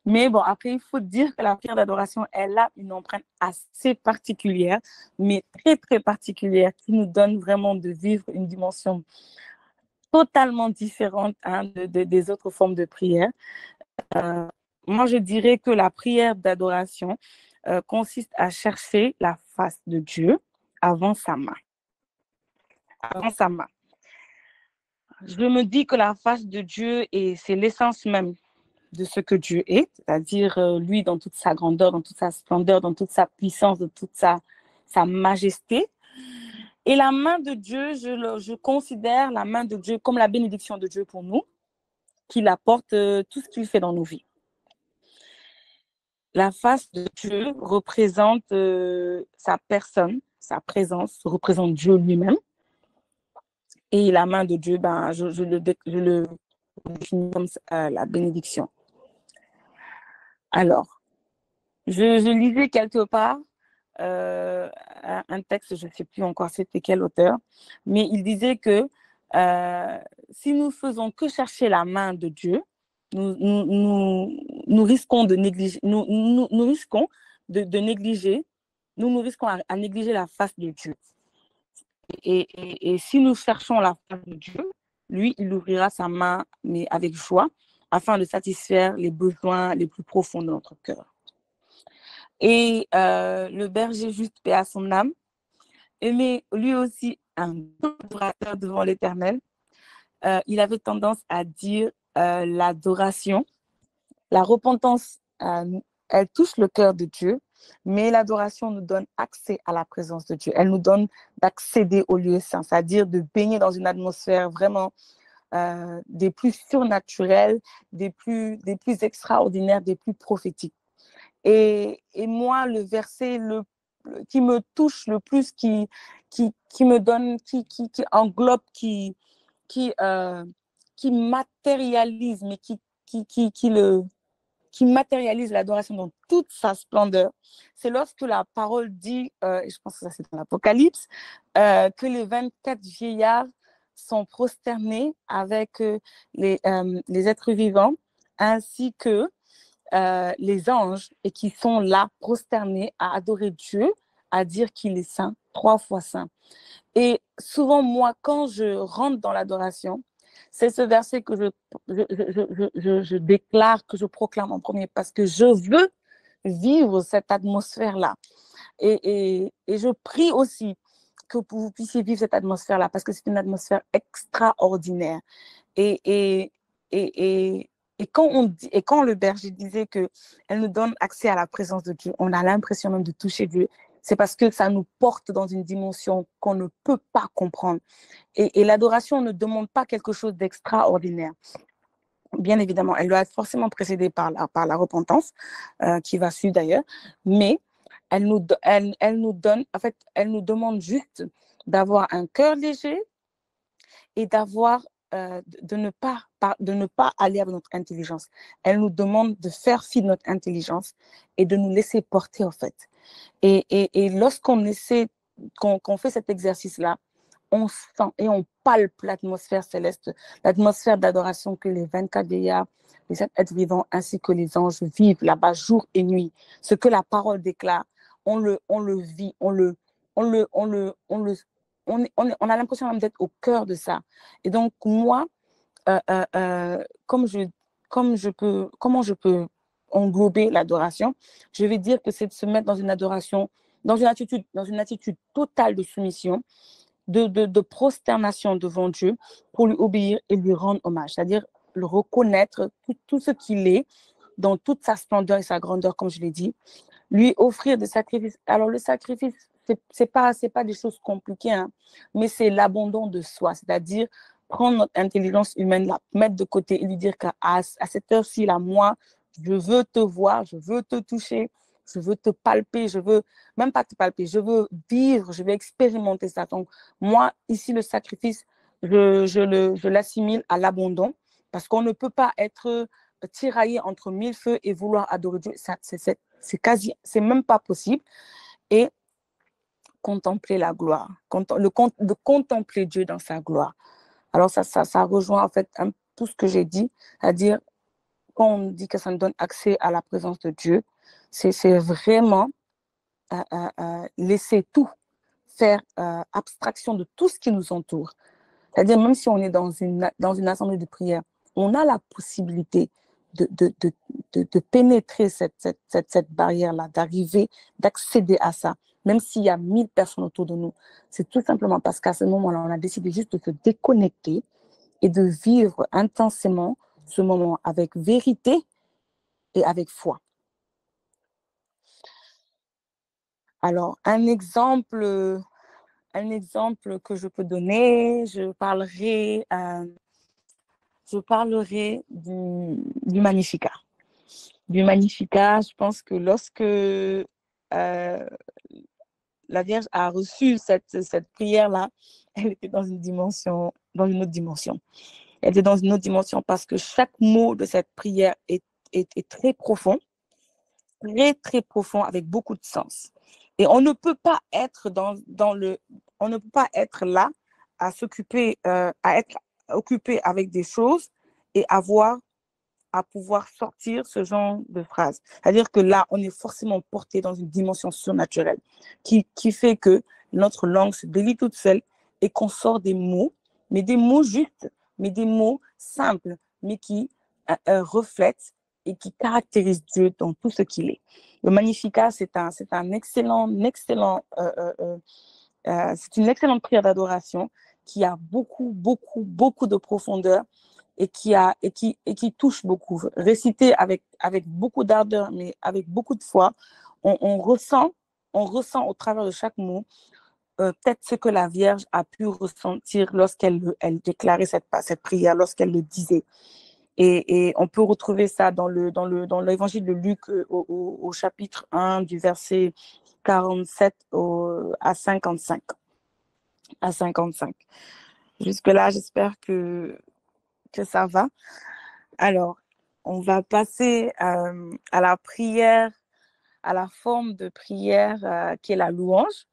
Mais bon, après, il faut dire que la prière d'adoration, elle a une empreinte assez particulière, mais très, très particulière, qui nous donne vraiment de vivre une dimension totalement différente hein, des autres formes de prière. Moi, je dirais que la prière d'adoration consiste à chercher la face de Dieu avant sa main. Avant sa main. Je me dis que la face de Dieu, c'est l'essence même de ce que Dieu est, c'est-à-dire lui dans toute sa grandeur, dans toute sa splendeur, dans toute sa puissance, dans toute sa majesté. Et la main de Dieu, je considère la main de Dieu comme la bénédiction de Dieu pour nous, qu'il apporte tout ce qu'il fait dans nos vies. La face de Dieu représente sa personne, sa présence, représente Dieu lui-même. Et la main de Dieu, ben, je le définis comme la bénédiction. Alors, je lisais quelque part un texte, je ne sais plus encore c'était quel auteur, mais il disait que si nous faisons que chercher la main de Dieu, nous risquons de négliger, nous risquons de négliger, nous risquons à négliger la face de Dieu. Et si nous cherchons la face de Dieu, lui, il ouvrira sa main, mais avec joie, afin de satisfaire les besoins les plus profonds de notre cœur. Et le berger juste, paix à son âme, aimait lui aussi un adorateur devant l'Éternel. Il avait tendance à dire l'adoration, la repentance, elle touche le cœur de Dieu, mais l'adoration nous donne accès à la présence de Dieu. Elle nous donne d'accéder au lieu saint, c'est-à-dire de baigner dans une atmosphère vraiment des plus surnaturelles, des plus extraordinaires, des plus prophétiques. Et moi, le verset qui me touche le plus, qui me donne, qui englobe, qui matérialise, mais qui matérialise l'adoration dans toute sa splendeur, c'est lorsque la parole dit, et je pense que ça c'est dans l'Apocalypse, que les 24 vieillards sont prosternés avec les êtres vivants, ainsi que les anges, et qui sont là prosternés à adorer Dieu, à dire qu'il est saint, 3 fois saint. Et souvent, moi, quand je rentre dans l'adoration, c'est ce verset que je déclare, que je proclame en premier, parce que je veux vivre cette atmosphère-là. Et je prie aussi que vous puissiez vivre cette atmosphère-là, parce que c'est une atmosphère extraordinaire. Et quand le berger disait qu'elle nous donne accès à la présence de Dieu, on a l'impression même de toucher Dieu. C'est parce que ça nous porte dans une dimension qu'on ne peut pas comprendre. Et l'adoration ne demande pas quelque chose d'extraordinaire. Bien évidemment, elle doit être forcément précédée par la repentance, qui va suivre d'ailleurs, mais elle nous donne, en fait, elle nous demande juste d'avoir un cœur léger et d'avoir de ne pas aller avec notre intelligence. Elle nous demande de faire fi de notre intelligence et de nous laisser porter, en fait. Et lorsqu'on essaie, qu'on fait cet exercice-là, on sent et on palpe l'atmosphère céleste, l'atmosphère d'adoration que les 24 vieillards, les 7 êtres vivants ainsi que les anges vivent là-bas jour et nuit. Ce que la parole déclare, on le vit, on a l'impression même d'être au cœur de ça. Et donc, moi, comment je peux englober l'adoration? Je vais dire que c'est de se mettre dans une adoration, dans une attitude totale de soumission, de prosternation devant Dieu pour lui obéir et lui rendre hommage, c'est-à-dire le reconnaître tout ce qu'il est dans toute sa splendeur et sa grandeur, comme je l'ai dit, lui offrir des sacrifices. Alors le sacrifice, c'est pas des choses compliquées, hein, mais c'est l'abandon de soi, c'est-à-dire prendre notre intelligence humaine, la mettre de côté et lui dire qu'à cette heure-ci, là, moi, je veux te voir, je veux te toucher, je veux te palper, je veux même pas te palper, je veux vivre, je vais expérimenter ça. Donc, moi, ici, le sacrifice, je l'assimile à l'abandon parce qu'on ne peut pas être tiraillé entre mille feux et vouloir adorer Dieu. Ça, c'est même pas possible. Et contempler la gloire, de contempler Dieu dans sa gloire. Alors, ça rejoint en fait tout ce que j'ai dit, c'est-à-dire, quand on dit que ça nous donne accès à la présence de Dieu, c'est vraiment laisser tout, faire abstraction de tout ce qui nous entoure. C'est-à-dire, même si on est dans une assemblée de prière, on a la possibilité de pénétrer cette barrière-là, d'arriver, d'accéder à ça, même s'il y a 1000 personnes autour de nous. C'est tout simplement parce qu'à ce moment-là, on a décidé juste de se déconnecter et de vivre intensément ce moment avec vérité et avec foi. Alors, un exemple que je peux donner, je parlerai du Magnificat. Du Magnificat, je pense que lorsque la Vierge a reçu cette prière-là, elle était dans une autre dimension. Elle était dans une autre dimension parce que chaque mot de cette prière est très profond, très, très profond, avec beaucoup de sens. Et on ne peut pas être on ne peut pas être là à être occupé avec des choses et à pouvoir sortir ce genre de phrase. C'est-à-dire que là, on est forcément porté dans une dimension surnaturelle qui fait que notre langue se délie toute seule et qu'on sort des mots, mais des mots justes, mais des mots simples, mais qui reflètent et qui caractérisent Dieu dans tout ce qu'il est. Le Magnificat, c'est une excellente prière d'adoration qui a beaucoup, beaucoup, beaucoup de profondeur et qui touche beaucoup. Récité avec beaucoup d'ardeur, mais avec beaucoup de foi, on ressent au travers de chaque mot peut-être ce que la Vierge a pu ressentir lorsqu'elle déclarait cette prière, lorsqu'elle le disait. Et on peut retrouver ça dans l'évangile de Luc au chapitre 1 du verset 47 à 55. Jusque-là, j'espère que ça va. Alors, on va passer à la prière, à la forme de prière qui est la louange.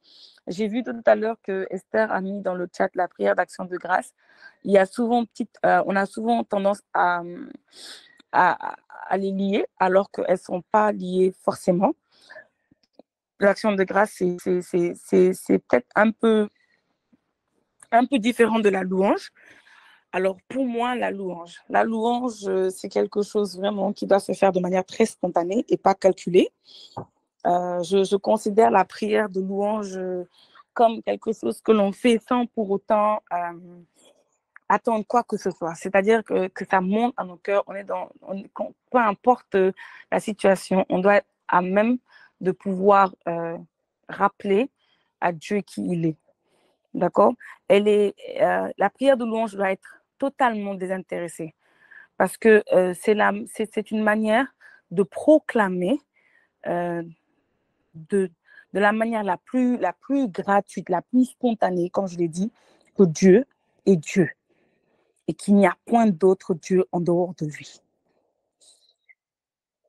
J'ai vu tout à l'heure que Esther a mis dans le chat la prière d'action de grâce. On a souvent tendance à les lier alors qu'elles ne sont pas liées forcément. L'action de grâce, c'est peut-être un peu différent de la louange. Alors, pour moi, la louange, c'est quelque chose vraiment qui doit se faire de manière très spontanée et pas calculée. Je considère la prière de louange comme quelque chose que l'on fait sans pour autant attendre quoi que ce soit. C'est-à-dire que ça monte à nos cœurs. Peu importe la situation, on doit être à même de pouvoir rappeler à Dieu qui il est. D'accord? La prière de louange doit être totalement désintéressée parce que c'est une manière de proclamer de la manière la plus gratuite, la plus spontanée, comme je l'ai dit, que Dieu est Dieu. et qu'il n'y a point d'autre Dieu en dehors de lui.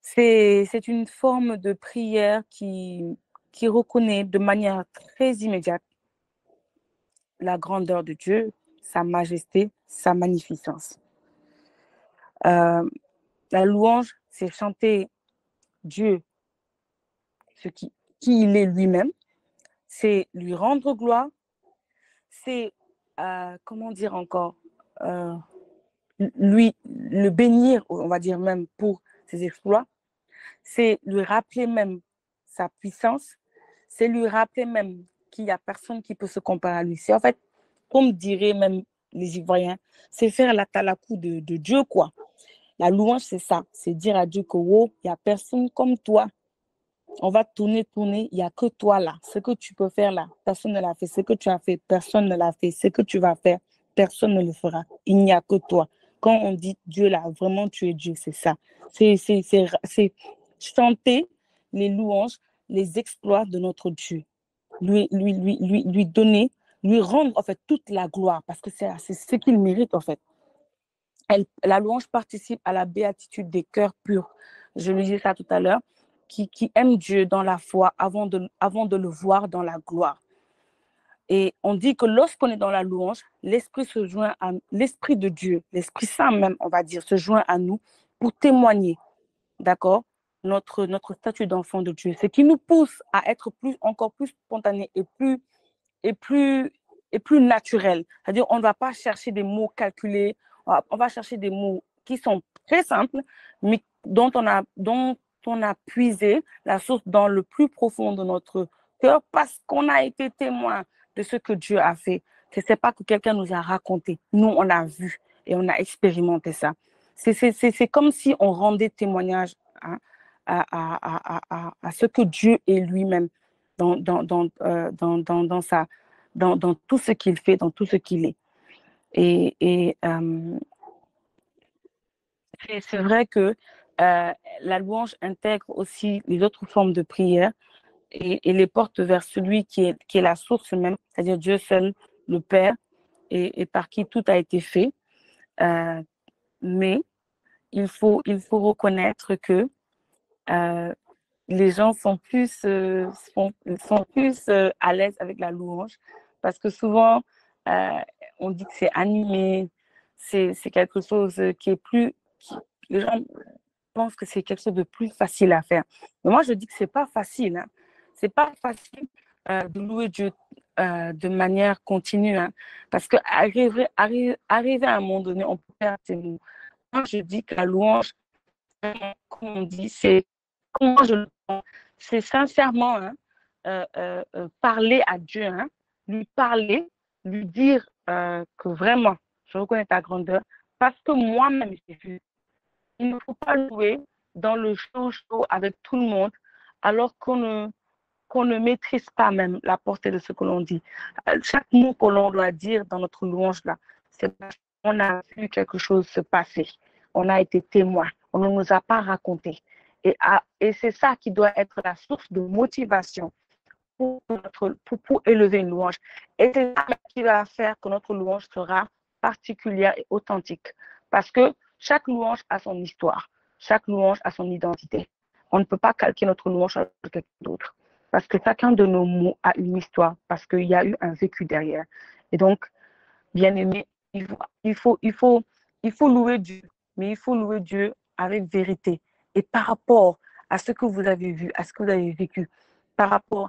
C'est une forme de prière qui reconnaît de manière très immédiate la grandeur de Dieu, sa majesté, sa magnificence. La louange, c'est chanter Dieu, qui il est lui-même, c'est lui rendre gloire, c'est, comment dire encore, lui le bénir, on va dire même pour ses exploits, c'est lui rappeler même sa puissance, c'est lui rappeler même qu'il n'y a personne qui peut se comparer à lui. C'est en fait, comme diraient même les Ivoiriens, c'est faire la talakou de Dieu, quoi. La louange, c'est ça, c'est dire à Dieu que, oh, il n'y a personne comme toi. On va tourner, il n'y a que toi là. Ce que tu peux faire là, personne ne l'a fait. Ce que tu as fait, personne ne l'a fait. Ce que tu vas faire, personne ne le fera. Il n'y a que toi. Quand on dit Dieu là, vraiment tu es Dieu, c'est ça. C'est chanter les louanges, les exploits de notre Dieu. Lui donner, lui rendre en fait toute la gloire parce que c'est ce qu'il mérite en fait. La louange participe à la béatitude des cœurs purs. Je lui disais ça tout à l'heure, qui aiment Dieu dans la foi avant de le voir dans la gloire. Et on dit que lorsqu'on est dans la louange, l'Esprit de Dieu, l'Esprit Saint même, on va dire, se joint à nous pour témoigner, d'accord, notre statut d'enfant de Dieu. Ce qui nous pousse à être encore plus spontané et plus naturel. C'est-à-dire, on ne va pas chercher des mots calculés, on va chercher des mots qui sont très simples, mais dont on a puisé la source dans le plus profond de notre cœur parce qu'on a été témoin de ce que Dieu a fait. Ce n'est pas que quelqu'un nous a raconté. Nous, on a vu et on a expérimenté ça. C'est comme si on rendait témoignage à ce que Dieu est lui-même dans tout ce qu'il fait, dans tout ce qu'il est. Et c'est vrai que la louange intègre aussi les autres formes de prière et les porte vers celui qui est la source même, c'est-à-dire Dieu seul, le Père, et par qui tout a été fait. Mais il faut reconnaître que les gens sont plus à l'aise avec la louange parce que souvent, on dit que c'est animé, c'est quelque chose qui est plus... les gens pensent que c'est quelque chose de plus facile à faire. Mais moi, je dis que c'est pas facile. Hein. C'est pas facile de louer Dieu de manière continue. Hein, parce qu'arriver à un moment donné, on peut perdre ses mots. Moi, je dis que la louange, comme on dit, c'est comment je le pense. C'est sincèrement parler à Dieu, hein, lui parler, lui dire que vraiment, je reconnais ta grandeur, parce que moi-même, j'ai vu. Il ne faut pas louer dans le show avec tout le monde, alors qu'on ne maîtrise pas même la portée de ce que l'on dit. Chaque mot que l'on doit dire dans notre louange-là, c'est parce qu'on a vu quelque chose se passer. On a été témoin. On ne nous a pas raconté. Et c'est ça qui doit être la source de motivation pour élever une louange. Et c'est ça qui va faire que notre louange sera particulière et authentique. Parce que chaque louange a son histoire. Chaque louange a son identité. On ne peut pas calquer notre louange sur quelqu'un d'autre. Parce que chacun de nos mots a une histoire. Parce qu'il y a eu un vécu derrière. Et donc, bien aimé, il faut louer Dieu. Mais il faut louer Dieu avec vérité. Et par rapport à ce que vous avez vu, à ce que vous avez vécu, par rapport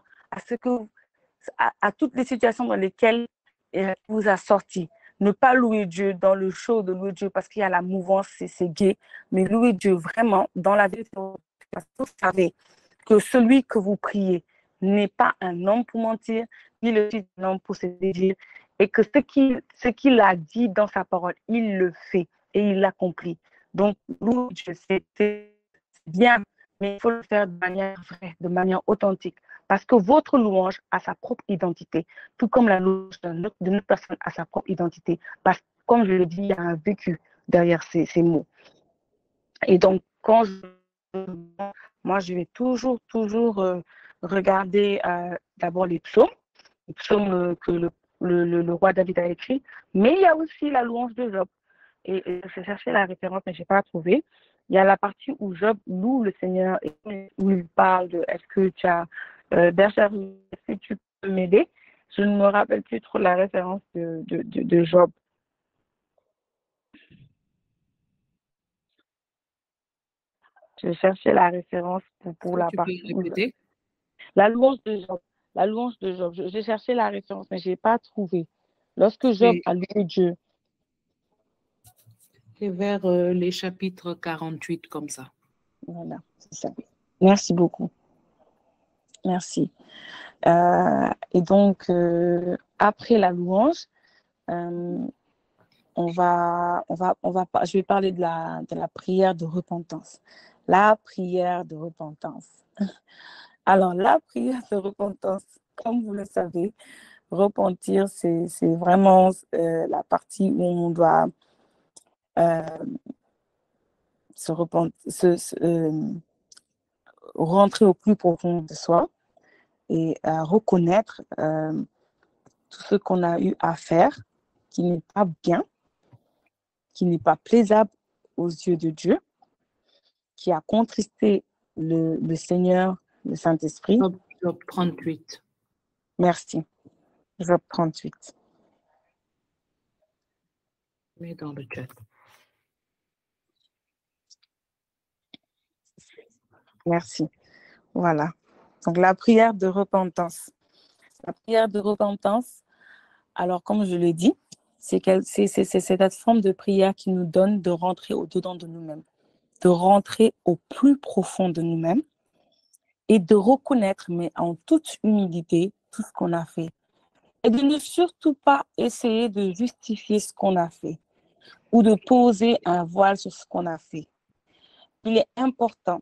à toutes les situations dans lesquelles il vous a sorti. Ne pas louer Dieu dans le show de louer Dieu parce qu'il y a la mouvance, c'est gay, mais louer Dieu vraiment dans la vérité. Parce que vous savez que celui que vous priez n'est pas un homme pour mentir, ni le fils d'un homme pour se dédire, et que ce qu'il a dit dans sa parole, il le fait et il l'accomplit. Donc, louer Dieu, c'est bien, mais il faut le faire de manière vraie, de manière authentique. Parce que votre louange a sa propre identité, tout comme la louange d'une autre personne a sa propre identité. Parce que, comme je le dis, il y a un vécu derrière ces mots. Et donc, moi, je vais toujours regarder d'abord les psaumes que le roi David a écrit, mais il y a aussi la louange de Job. et je cherchais la référence, mais je n'ai pas trouvé. Il y a la partie où Job loue le Seigneur et où il parle de est-ce que tu as Berger, est-ce que tu peux m'aider? Je ne me rappelle plus trop la référence de Job. Je cherchais la référence pour la Tu peux partie. répéter? La louange de Job. La louange de Job. J'ai cherché la référence, mais je n'ai pas trouvé. Lorsque Job a loué Dieu. C'est vers les chapitres 48, comme ça. Voilà, c'est ça. Merci beaucoup. Merci. Et donc, après la louange, je vais parler de la prière de repentance. La prière de repentance. Alors, la prière de repentance, comme vous le savez, repentir, c'est vraiment la partie où on doit rentrer au plus profond de soi et reconnaître tout ce qu'on a eu à faire qui n'est pas bien, qui n'est pas plaisable aux yeux de Dieu, qui a contristé le Seigneur, le Saint-Esprit. Job 38. Merci. Job 38. Mets dans le chat. Merci. Voilà. Donc, la prière de repentance. La prière de repentance, alors comme je l'ai dit, c'est cette forme de prière qui nous donne de rentrer au-dedans de nous-mêmes, de rentrer au plus profond de nous-mêmes et de reconnaître, mais en toute humilité, tout ce qu'on a fait. Et de ne surtout pas essayer de justifier ce qu'on a fait ou de poser un voile sur ce qu'on a fait. Il est important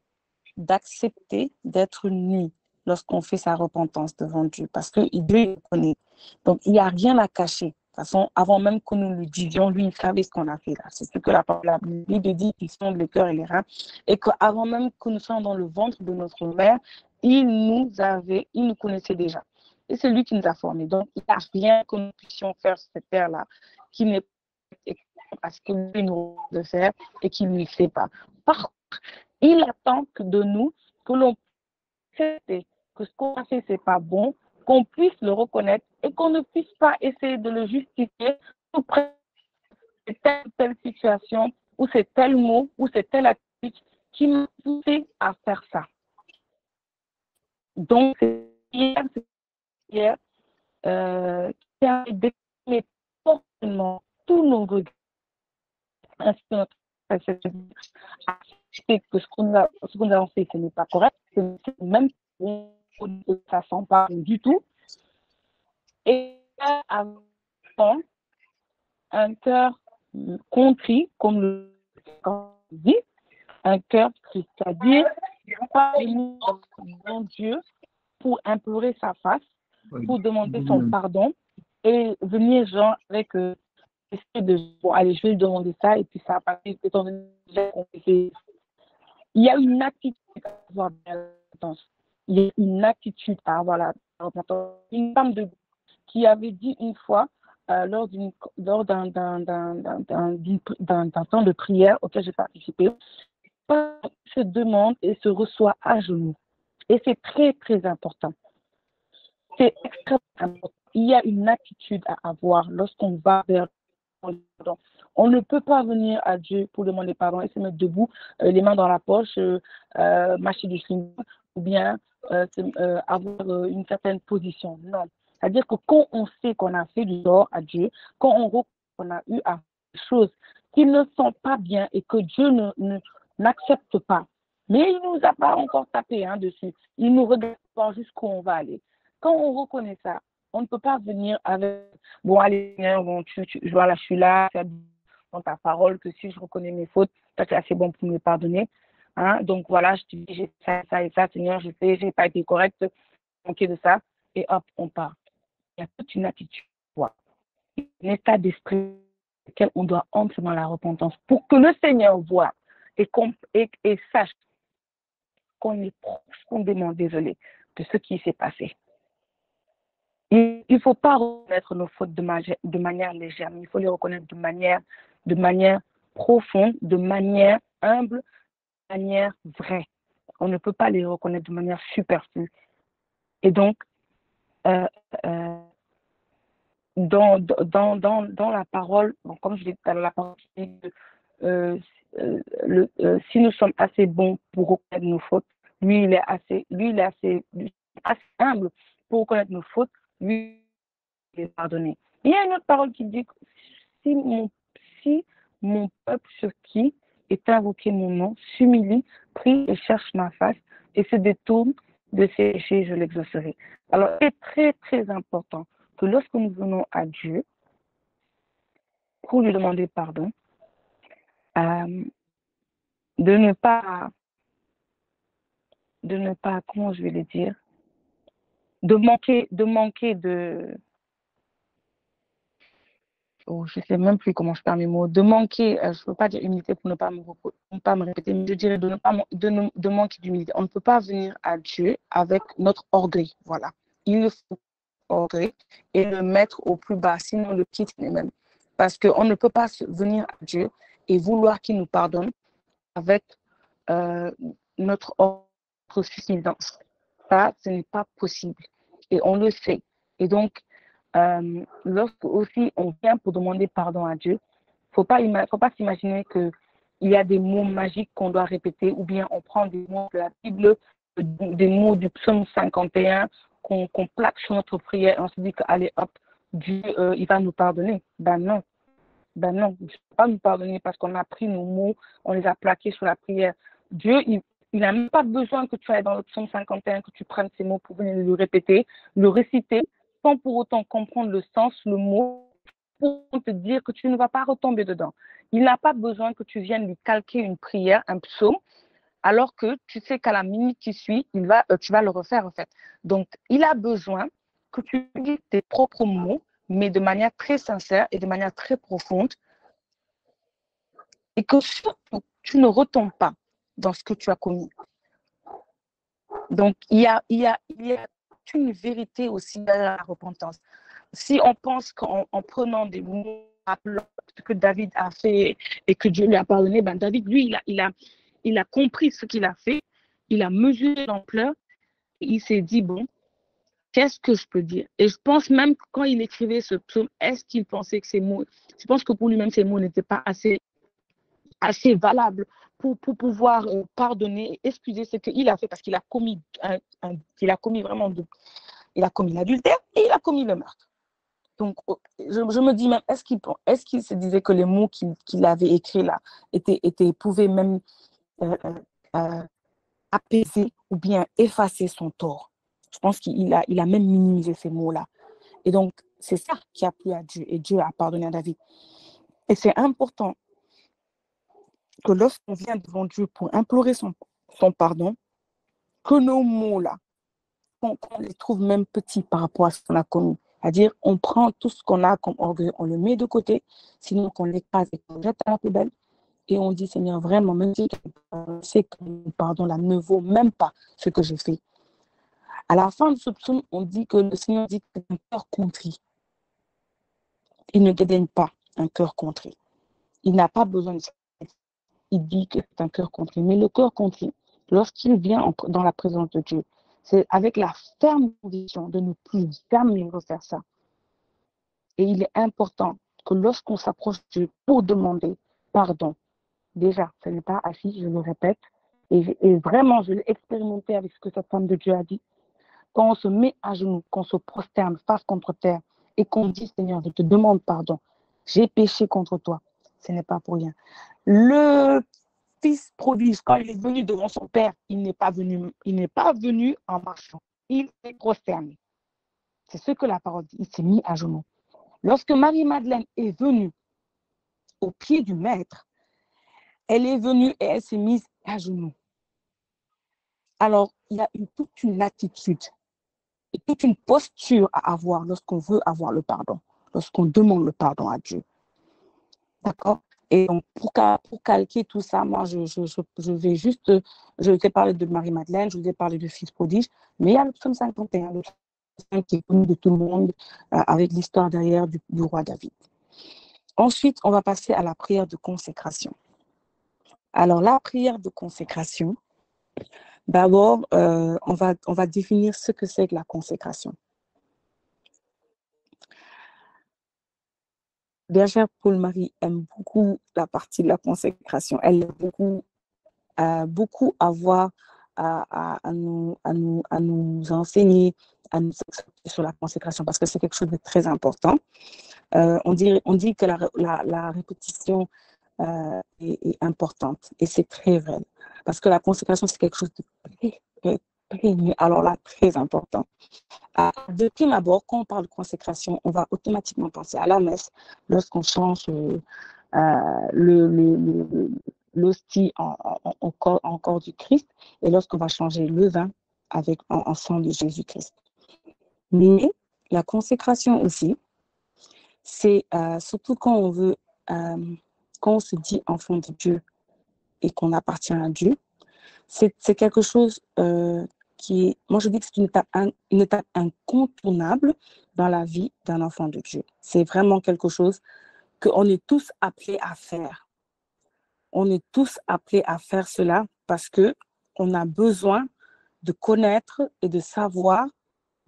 d'accepter d'être nu lorsqu'on fait sa repentance devant Dieu, parce que Dieu le connaît. Donc, il n'y a rien à cacher. De toute façon, avant même que nous le disions, lui, il savait ce qu'on a fait là. C'est ce que la Bible dit, qu'il sonde le cœur et les reins, et qu'avant même que nous soyons dans le ventre de notre mère, il nous connaissait déjà. Et c'est lui qui nous a formés. Donc, il n'y a rien que nous puissions faire sur cette terre-là qui n'est pas à ce que lui nous de faire et qu'il ne lui fait pas. Par contre, il attend de nous que l'on puisse que ce qu'on a fait, ce n'est pas bon, qu'on puisse le reconnaître et qu'on ne puisse pas essayer de le justifier sous telle situation, ou c'est tel mot, ou c'est telle attitude qui m'a poussé à faire ça. Donc, c'est hier qui a décliné fortement tous nos regrets, ainsi que notre que ce qu'on a fait, ce n'est pas correct, c'est même ça ne sent pas du tout. Et avant un cœur contrit, comme le dit, un cœur triste, c'est-à-dire pas devant Dieu pour implorer sa face, pour demander son pardon et venir genre avec bon, allez, je vais lui demander ça et puis ça va passer étant donné que il y a une attitude à avoir la repentance. Il y a une attitude à avoir la repentance. Une femme qui avait dit une fois, lors d'un temps de prière auquel j'ai participé, se demande et se reçoit à genoux. Et c'est très, très important. C'est extrêmement important. Il y a une attitude à avoir lorsqu'on va vers pardon. On ne peut pas venir à Dieu pour demander pardon et se mettre debout, les mains dans la poche, mâcher du chewing ou bien avoir une certaine position. Non. C'est-à-dire que quand on sait qu'on a fait du tort à Dieu, quand on reconnaît qu'on a eu à faire des choses qui ne sont pas bien et que Dieu n'accepte pas, mais il ne nous a pas encore tapé dessus. Il nous regarde pas jusqu'où on va aller. Quand on reconnaît ça, on ne peut pas venir avec bon, allez, bon, voilà, je suis là, c'est dans ta parole que si je reconnais mes fautes, toi, tu es assez bon pour me pardonner. Donc voilà, je te dis, j'ai ça et ça, Seigneur, je sais, j'ai pas été correcte, manqué de ça, et hop, on part. Il y a toute une attitude, un état d'esprit auquel on doit entrer dans la repentance pour que le Seigneur voit et sache qu'on est profondément désolé de ce qui s'est passé. Il ne faut pas reconnaître nos fautes de manière légère, mais il faut les reconnaître de manière profonde, de manière humble, de manière vraie. On ne peut pas les reconnaître de manière superflue. Et donc, dans la parole, bon, comme je l'ai dit dans la parole, si nous sommes assez bons pour reconnaître nos fautes, lui, il est assez humble pour reconnaître nos fautes, lui, il est pardonné. Il y a une autre parole qui dit que si mon peuple sur qui est invoqué mon nom s'humilie, prie et cherche ma face et se détourne de ses péchés, je l'exaucerai. Alors, c'est très, très important que lorsque nous venons à Dieu pour lui demander pardon, de ne pas, comment je vais le dire, de manquer de, je ne sais même plus comment je perds mes mots, de manquer, je ne peux pas dire humilité pour ne pas me répéter, mais je dirais de manquer d'humilité. On ne peut pas venir à Dieu avec notre orgueil, voilà. Il ne faut pas orgueil et le mettre au plus bas, sinon le quitte même. Parce qu'on ne peut pas venir à Dieu et vouloir qu'il nous pardonne avec notre suffisance. Ça, ce n'est pas possible. Et on le sait. Et donc, lorsque aussi on vient pour demander pardon à Dieu, faut pas s'imaginer qu'il y a des mots magiques qu'on doit répéter, ou bien on prend des mots de la Bible, des mots du psaume 51 qu'on plaque sur notre prière et on se dit que allez hop, Dieu il va nous pardonner. Ben non, il ne va pas nous pardonner parce qu'on a pris nos mots, on les a plaqués sur la prière. Dieu, il n'a même pas besoin que tu ailles dans le psaume 51, que tu prennes ces mots pour venir le répéter, le réciter, sans pour autant comprendre le sens, le mot, pour te dire que tu ne vas pas retomber dedans. Il n'a pas besoin que tu viennes lui calquer une prière, un psaume, alors que tu sais qu'à la minute qui suit, tu vas le refaire en fait. Donc, il a besoin que tu dises tes propres mots, mais de manière très sincère et de manière très profonde, et que surtout, tu ne retombes pas dans ce que tu as commis. Donc, il y a une vérité aussi derrière la repentance. Si on pense qu'en prenant des mots, ce que David a fait et que Dieu lui a pardonné, ben David, lui, il a compris ce qu'il a fait, il a mesuré l'ampleur, et il s'est dit, bon, qu'est-ce que je peux dire? Et je pense même que quand il écrivait ce psaume, est-ce qu'il pensait que ces mots, je pense que pour lui-même, ces mots n'étaient pas assez valables pour pouvoir pardonner et excuser ce qu'il a fait, parce qu'il a commis il a commis l'adultère et il a commis le meurtre. Donc, je me dis même, est-ce qu'il se disait que les mots qu'il avait écrits là pouvaient même apaiser ou bien effacer son tort? Je pense qu'il a même minimisé ces mots-là. Et donc, c'est ça qui a plu à Dieu, et Dieu a pardonné à David. Et c'est important que lorsqu'on vient devant Dieu pour implorer son pardon, que nos mots-là, qu'on les trouve même petits par rapport à ce qu'on a commis. C'est-à-dire, on prend tout ce qu'on a comme orgueil, on le met de côté, sinon qu'on l'écrase et qu'on jette à la poubelle. Et on dit, Seigneur, vraiment, même si je sais que le pardon là ne vaut même pas ce que j'ai fait. À la fin de ce psaume, on dit que le Seigneur dit que c'est un cœur contrit. Il ne dédaigne pas un cœur contrit. Il n'a pas besoin de ça. Il dit que c'est un cœur contrit. Mais le cœur contrit, lorsqu'il vient dans la présence de Dieu, c'est avec la ferme conviction de ne plus jamais refaire ça. Et il est important que lorsqu'on s'approche de Dieu pour demander pardon, déjà, ce n'est pas assis, je le répète, et vraiment, je l'ai expérimenté avec ce que cette femme de Dieu a dit. Quand on se met à genoux, qu'on se prosterne face contre terre et qu'on dit, Seigneur, je te demande pardon, j'ai péché contre toi, ce n'est pas pour rien. Le fils prodige, quand il est venu devant son père, il n'est pas venu en marchant, il s'est prosterné. C'est ce que la parole dit, il s'est mis à genoux. Lorsque Marie-Madeleine est venue au pied du maître, elle est venue et elle s'est mise à genoux. Alors, il y a toute une attitude et toute une posture à avoir lorsqu'on veut avoir le pardon, lorsqu'on demande le pardon à Dieu. D'accord? Et donc, pour calquer tout ça, moi, je t'ai parlé de Marie-Madeleine, je vous ai parlé du fils prodige, mais il y a le psaume 51, le psaume qui est connu de tout le monde, avec l'histoire derrière du roi David. Ensuite, on va passer à la prière de consécration. Alors, la prière de consécration, d'abord, on va définir ce que c'est que la consécration. Bergère Paul-Marie aime beaucoup la partie de la consécration. Elle aime beaucoup avoir à nous enseigner, à nous expliquer sur la consécration parce que c'est quelque chose de très important. On dit que la répétition est importante et c'est très vrai parce que la consécration, c'est quelque chose de alors là, très important. De prime abord, quand on parle de consécration, on va automatiquement penser à la messe lorsqu'on change l'hostie en corps du Christ et lorsqu'on va changer le vin en sang de Jésus-Christ. Mais la consécration aussi, c'est surtout quand on veut, quand on se dit enfant de Dieu et qu'on appartient à Dieu, c'est quelque chose qui est, moi je dis que c'est une étape incontournable dans la vie d'un enfant de Dieu. C'est vraiment quelque chose qu'on est tous appelés à faire. On est tous appelés à faire cela parce qu'on a besoin de connaître et de savoir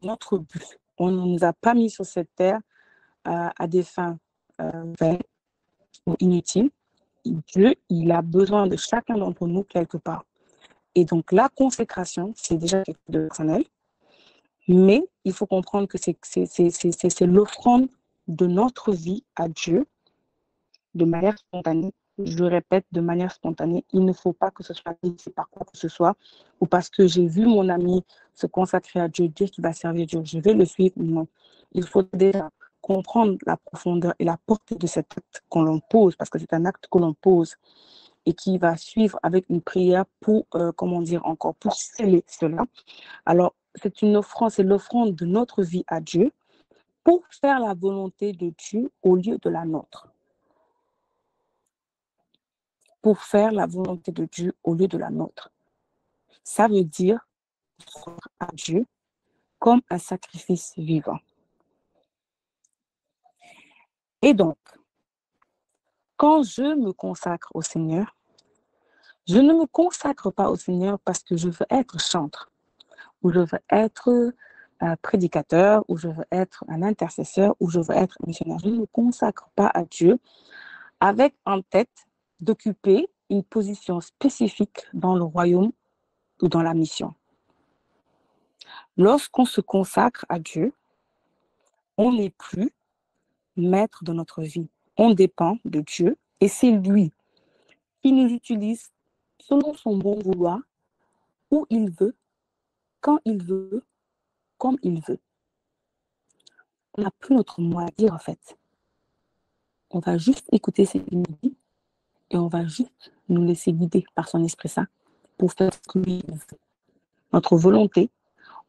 notre but. On ne nous a pas mis sur cette terre à des fins vaines ou inutiles. Dieu, il a besoin de chacun d'entre nous quelque part. Et donc, la consécration, c'est déjà quelque chose de personnel, mais il faut comprendre que c'est l'offrande de notre vie à Dieu de manière spontanée. Je répète, de manière spontanée. Il ne faut pas que ce soit initié par quoi que ce soit ou parce que j'ai vu mon ami se consacrer à Dieu, dire qu'il va servir Dieu, je vais le suivre. Non. Il faut déjà comprendre la profondeur et la portée de cet acte qu'on l'on pose, parce que c'est un acte que l'on pose et qui va suivre avec une prière pour, pour sceller cela. Alors, c'est une offrande, c'est l'offrande de notre vie à Dieu pour faire la volonté de Dieu au lieu de la nôtre. Pour faire la volonté de Dieu au lieu de la nôtre. Ça veut dire à Dieu comme un sacrifice vivant. Et donc, quand je me consacre au Seigneur, je ne me consacre pas au Seigneur parce que je veux être chantre, ou je veux être prédicateur, ou je veux être un intercesseur, ou je veux être missionnaire. Je ne me consacre pas à Dieu avec en tête d'occuper une position spécifique dans le royaume ou dans la mission. Lorsqu'on se consacre à Dieu, on n'est plus maître de notre vie. On dépend de Dieu et c'est lui qui nous utilise selon son bon vouloir, où il veut, quand il veut, comme il veut. On n'a plus notre mot à dire en fait. On va juste écouter ce qu'il nous dit et on va juste nous laisser guider par son Esprit Saint pour faire ce que lui veut. Notre volonté,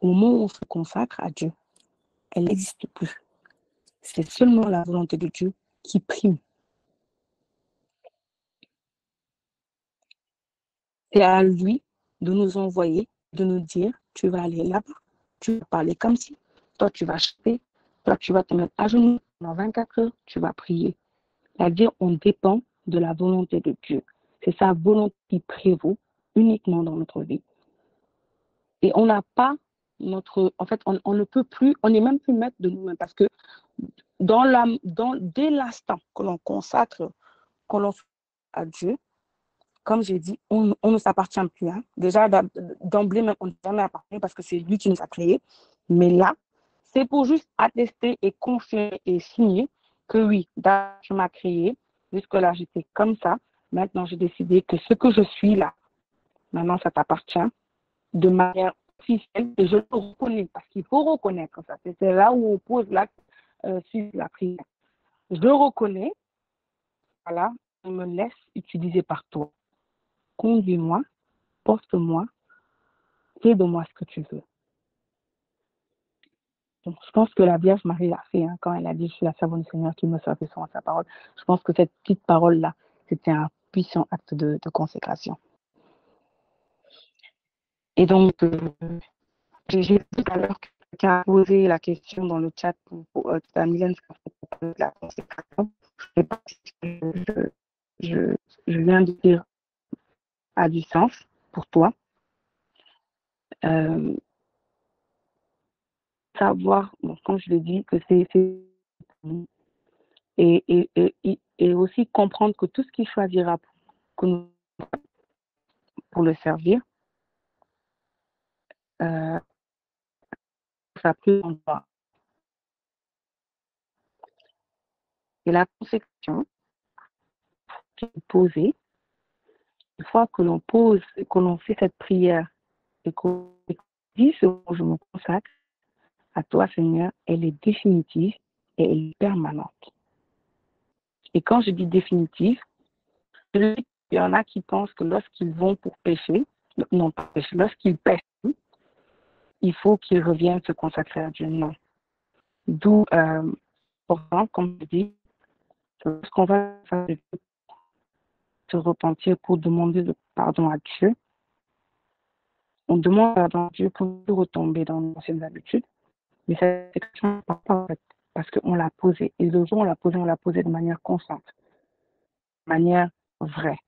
au moment où on se consacre à Dieu, elle n'existe plus. C'est seulement la volonté de Dieu qui prime. C'est à lui de nous envoyer, de nous dire, tu vas aller là-bas, tu vas parler comme ci, toi tu vas chanter, toi tu vas te mettre à genoux, pendant 24 heures, tu vas prier. C'est-à-dire, on dépend de la volonté de Dieu. C'est sa volonté qui prévaut uniquement dans notre vie. Et on n'a pas on ne peut plus, on n'est même plus maître de nous-mêmes parce que dès l'instant que l'on consacre, que l'on fait à Dieu, comme j'ai dit, on ne s'appartient plus. Hein. Déjà, d'emblée, même, on ne jamais appartenu parce que c'est lui qui nous a créés. Mais là, c'est pour juste attester et confirmer et signer que oui, tu m'as créé. Jusque-là, j'étais comme ça. Maintenant, j'ai décidé que ce que je suis là, maintenant, ça t'appartient de manière officielle et je le reconnais parce qu'il faut reconnaître ça. C'est là où on pose l'acte sur la prière. Je reconnais, voilà, je me laisse utiliser par toi. Conduis-moi, porte-moi, fais de moi ce que tu veux. Donc, je pense que la Vierge Marie l'a fait hein, quand elle a dit « Je suis la servante du Seigneur qui me soit fait selon sa parole ». Je pense que cette petite parole-là, c'était un puissant acte de consécration. Et donc, j'ai dit tout à l'heure quelqu'un a posé la question dans le chat pour Mylène, de la consécration. Je sais pas si je viens de dire a du sens pour toi. Savoir, bon, comme je l'ai dit, que c'est et aussi comprendre que tout ce qu'il choisira pour le servir, ça peut en voir. Et la consécration qui est posée, une fois que l'on pose, que l'on fait cette prière et qu'on dit ce que je me consacre à toi, Seigneur, elle est définitive et elle est permanente. Et quand je dis définitive, il y en a qui pensent que lorsqu'ils vont pour pécher, non pas pécher, lorsqu'ils pêchent, il faut qu'ils reviennent se consacrer à Dieu. Non. D'où, pourtant, comme je dis, lorsqu'on va se repentir pour demander le pardon à Dieu, on demande pardon à Dieu pour ne retomber dans nos anciennes habitudes. Mais cette question n'est pas en fait, parce qu'on l'a posée. Et le jour où on l'a posée de manière constante, de manière vraie.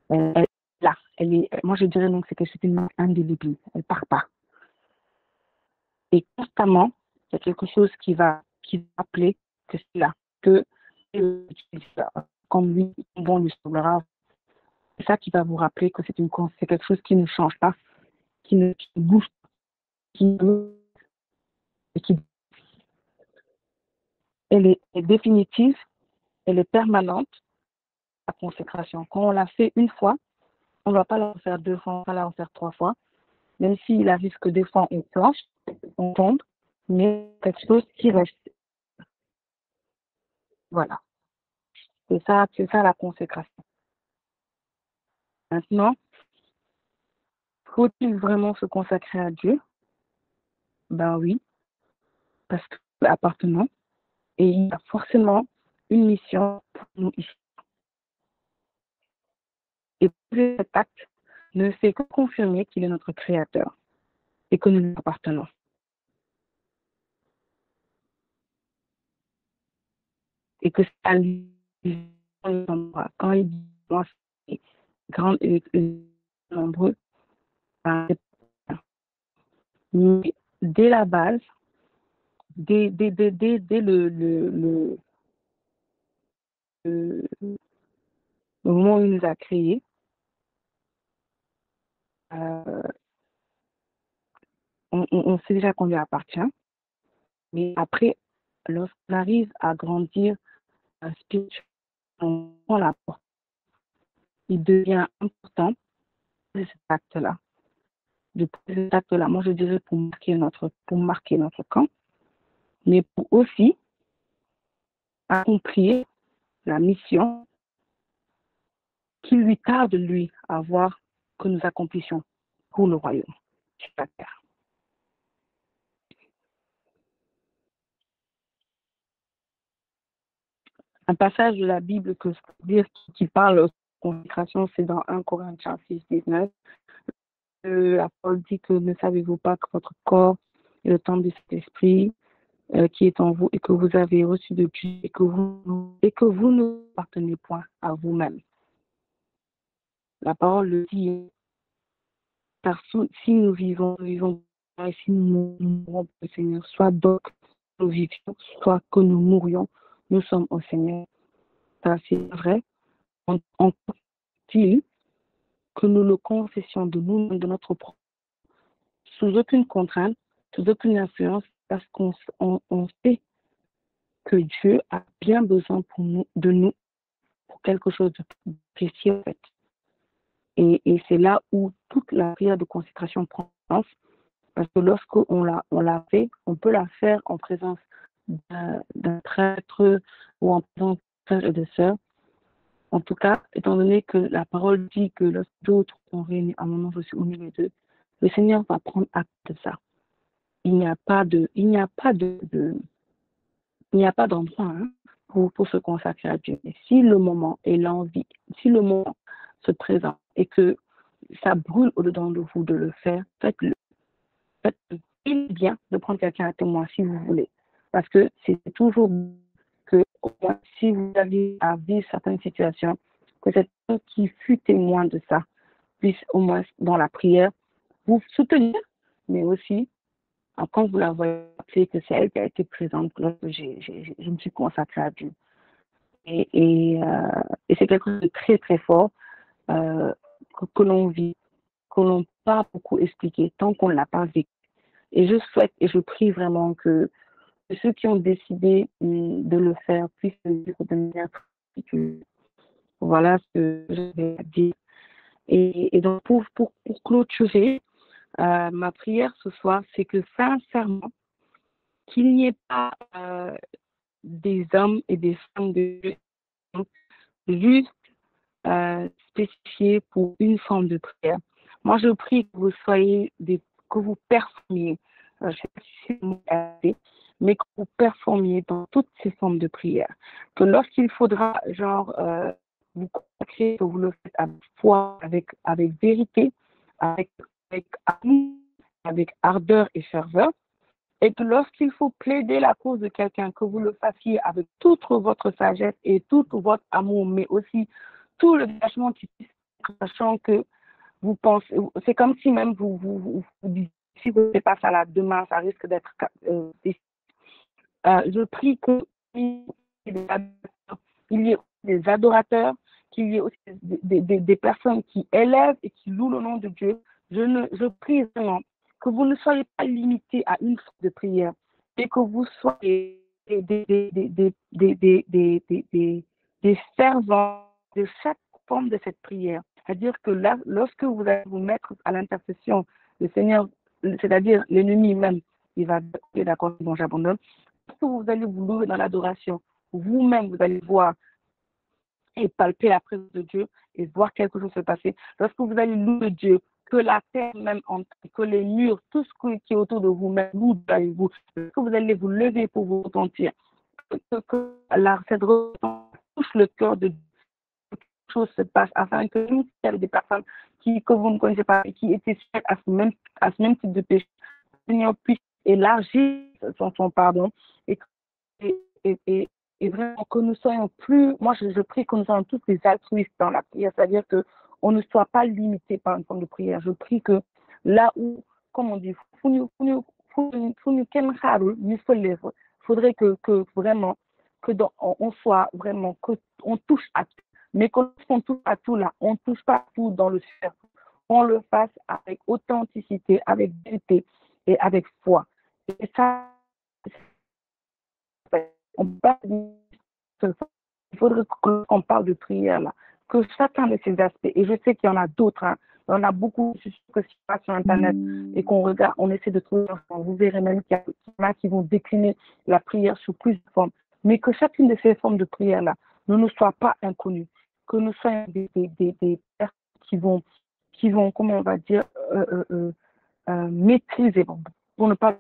Elle est, moi je dirais donc que c'est une marque indélébile. Elle ne part pas. Et constamment, il y a quelque chose qui va rappeler que c'est là, que comme lui, bon lui semblera. C'est ça qui va vous rappeler que c'est quelque chose qui ne change pas, qui ne bouge pas, elle est définitive, elle est permanente, la consécration. Quand on l'a fait une fois, on ne va pas la refaire 2 fois, on va pas la refaire 3 fois. Même s'il arrive que des fois on planche, on tombe, mais quelque chose qui reste. Voilà. C'est ça la consécration. Maintenant, faut-il vraiment se consacrer à Dieu? Ben oui, parce que c'est appartenant et il y a forcément une mission pour nous ici. Et cet acte ne fait que confirmer qu'il est notre créateur et que nous lui appartenons. Et que c'est à lui quand il dit moi c'est grand et nombreux, mais dès la base, dès le moment où il nous a créés, on sait déjà qu'on lui appartient. Mais après, lorsqu'on arrive à grandir spirituellement, on la porte. Il devient important de cet acte-là. De cet acte-là, moi je dirais pour marquer notre camp, mais pour aussi accomplir la mission qu'il lui tarde, lui, à voir que nous accomplissions pour le royaume sur la terre. Un passage de la Bible que je peux dire qui parle de consécration, c'est dans 1 Corinthiens 6, 19. La parole dit que ne savez-vous pas que votre corps est le temple de cet esprit qui est en vous et que vous avez reçu de Dieu et que vous ne appartenez point à vous-même. La parole le dit, car si nous vivons et si nous mourons pour le Seigneur, soit donc nous vivions, soit que nous mourions, nous sommes au Seigneur. Ça c'est vrai. En dit que nous le confessions de nous, de notre propre, sous aucune contrainte, sous aucune influence, parce qu'on sait que Dieu a bien besoin de nous pour quelque chose de précieux en fait. Et c'est là où toute la prière de consécration prend sens, parce que lorsqu'on l'a fait, on peut la faire en présence d'un prêtre ou en présence de frères et de sœurs. En tout cas, étant donné que la parole dit que lorsque d'autres sont réunis à mon nom, je suis au milieu d'eux, le Seigneur va prendre acte de ça. Il n'y a pas d'endroit pour se consacrer à Dieu. Et si le moment et l'envie, si le moment se présente et que ça brûle au-dedans de vous de le faire, faites-le. il est bien de prendre quelqu'un à témoin si vous voulez. Parce que c'est toujours que, au moins, si vous avez à vivre certaines situations, que cette personne qui fut témoin de ça puisse, au moins, dans la prière, vous soutenir, mais aussi, quand vous la voyez, que c'est elle qui a été présente lorsque je me suis consacrée à Dieu. Et c'est quelque chose de très, très fort que l'on vit, que l'on ne peut pas beaucoup expliquer tant qu'on ne l'a pas vécu. Et je souhaite et je prie vraiment que ceux qui ont décidé de le faire puissent le vivre de manière particulière. Voilà ce que je vais dire. Et donc, pour clôturer, ma prière ce soir, c'est que sincèrement, qu'il n'y ait pas des hommes et des femmes de Dieu juste spécifiés pour une forme de prière. Moi, je prie que vous soyez que vous performiez, je ne sais pas si c'est le mot assez, mais que vous performiez dans toutes ces formes de prière. Que lorsqu'il faudra, vous consacrer, que vous le faites avec foi, avec vérité, avec amour, avec ardeur et ferveur. Et que lorsqu'il faut plaider la cause de quelqu'un, que vous le fassiez avec toute votre sagesse et tout votre amour, mais aussi tout le détachement qui puisse, sachant que vous pensez, c'est comme si même vous dites, si vous ne faites pas ça là demain, ça risque d'être je prie qu'il y ait des adorateurs, qu'il y ait aussi des personnes qui élèvent et qui louent le nom de Dieu. Je prie vraiment que vous ne soyez pas limités à une forme de prière, et que vous soyez des servants de chaque forme de cette prière. C'est-à-dire que là, lorsque vous allez vous mettre à l'intercession, le Seigneur, c'est-à-dire l'ennemi même, il va dire d'accord, bon, j'abandonne. Lorsque vous allez vous louer dans l'adoration, vous-même, vous allez voir et palper la présence de Dieu et voir quelque chose se passer. Lorsque vous allez louer Dieu, que la terre même, que les murs, tout ce qui est autour de vous-même, loue avec vous, que vous allez vous lever pour vous repentir, que cette repentance touche le cœur de Dieu, que quelque chose se passe, afin que même s'il y a des personnes que vous ne connaissez pas et qui étaient sujettes à ce même type de péché, le Seigneur puisse élargir son pardon et vraiment que nous soyons plus, moi je prie que nous soyons tous des altruistes dans la prière, c'est-à-dire qu'on ne soit pas limité par une forme de prière. Je prie que là où, comme on dit, il faudrait que vraiment, on soit vraiment, qu'on touche à tout. Mais quand on touche à tout là, on ne touche pas à tout dans le cercle. On le fasse avec authenticité, avec vérité et avec foi. Et ça, on parle il faudrait qu'on parle de prière là, que chacun de ces aspects, et je sais qu'il y en a d'autres, hein, il y en a beaucoup que si on va sur Internet et qu'on regarde, on essaie de trouver, vous verrez même qu'il y en a qui vont décliner la prière sous plusieurs formes, mais que chacune de ces formes de prière là ne nous soit pas inconnue, que nous soyons des personnes qui vont, comment on va dire, maîtriser, pour ne pas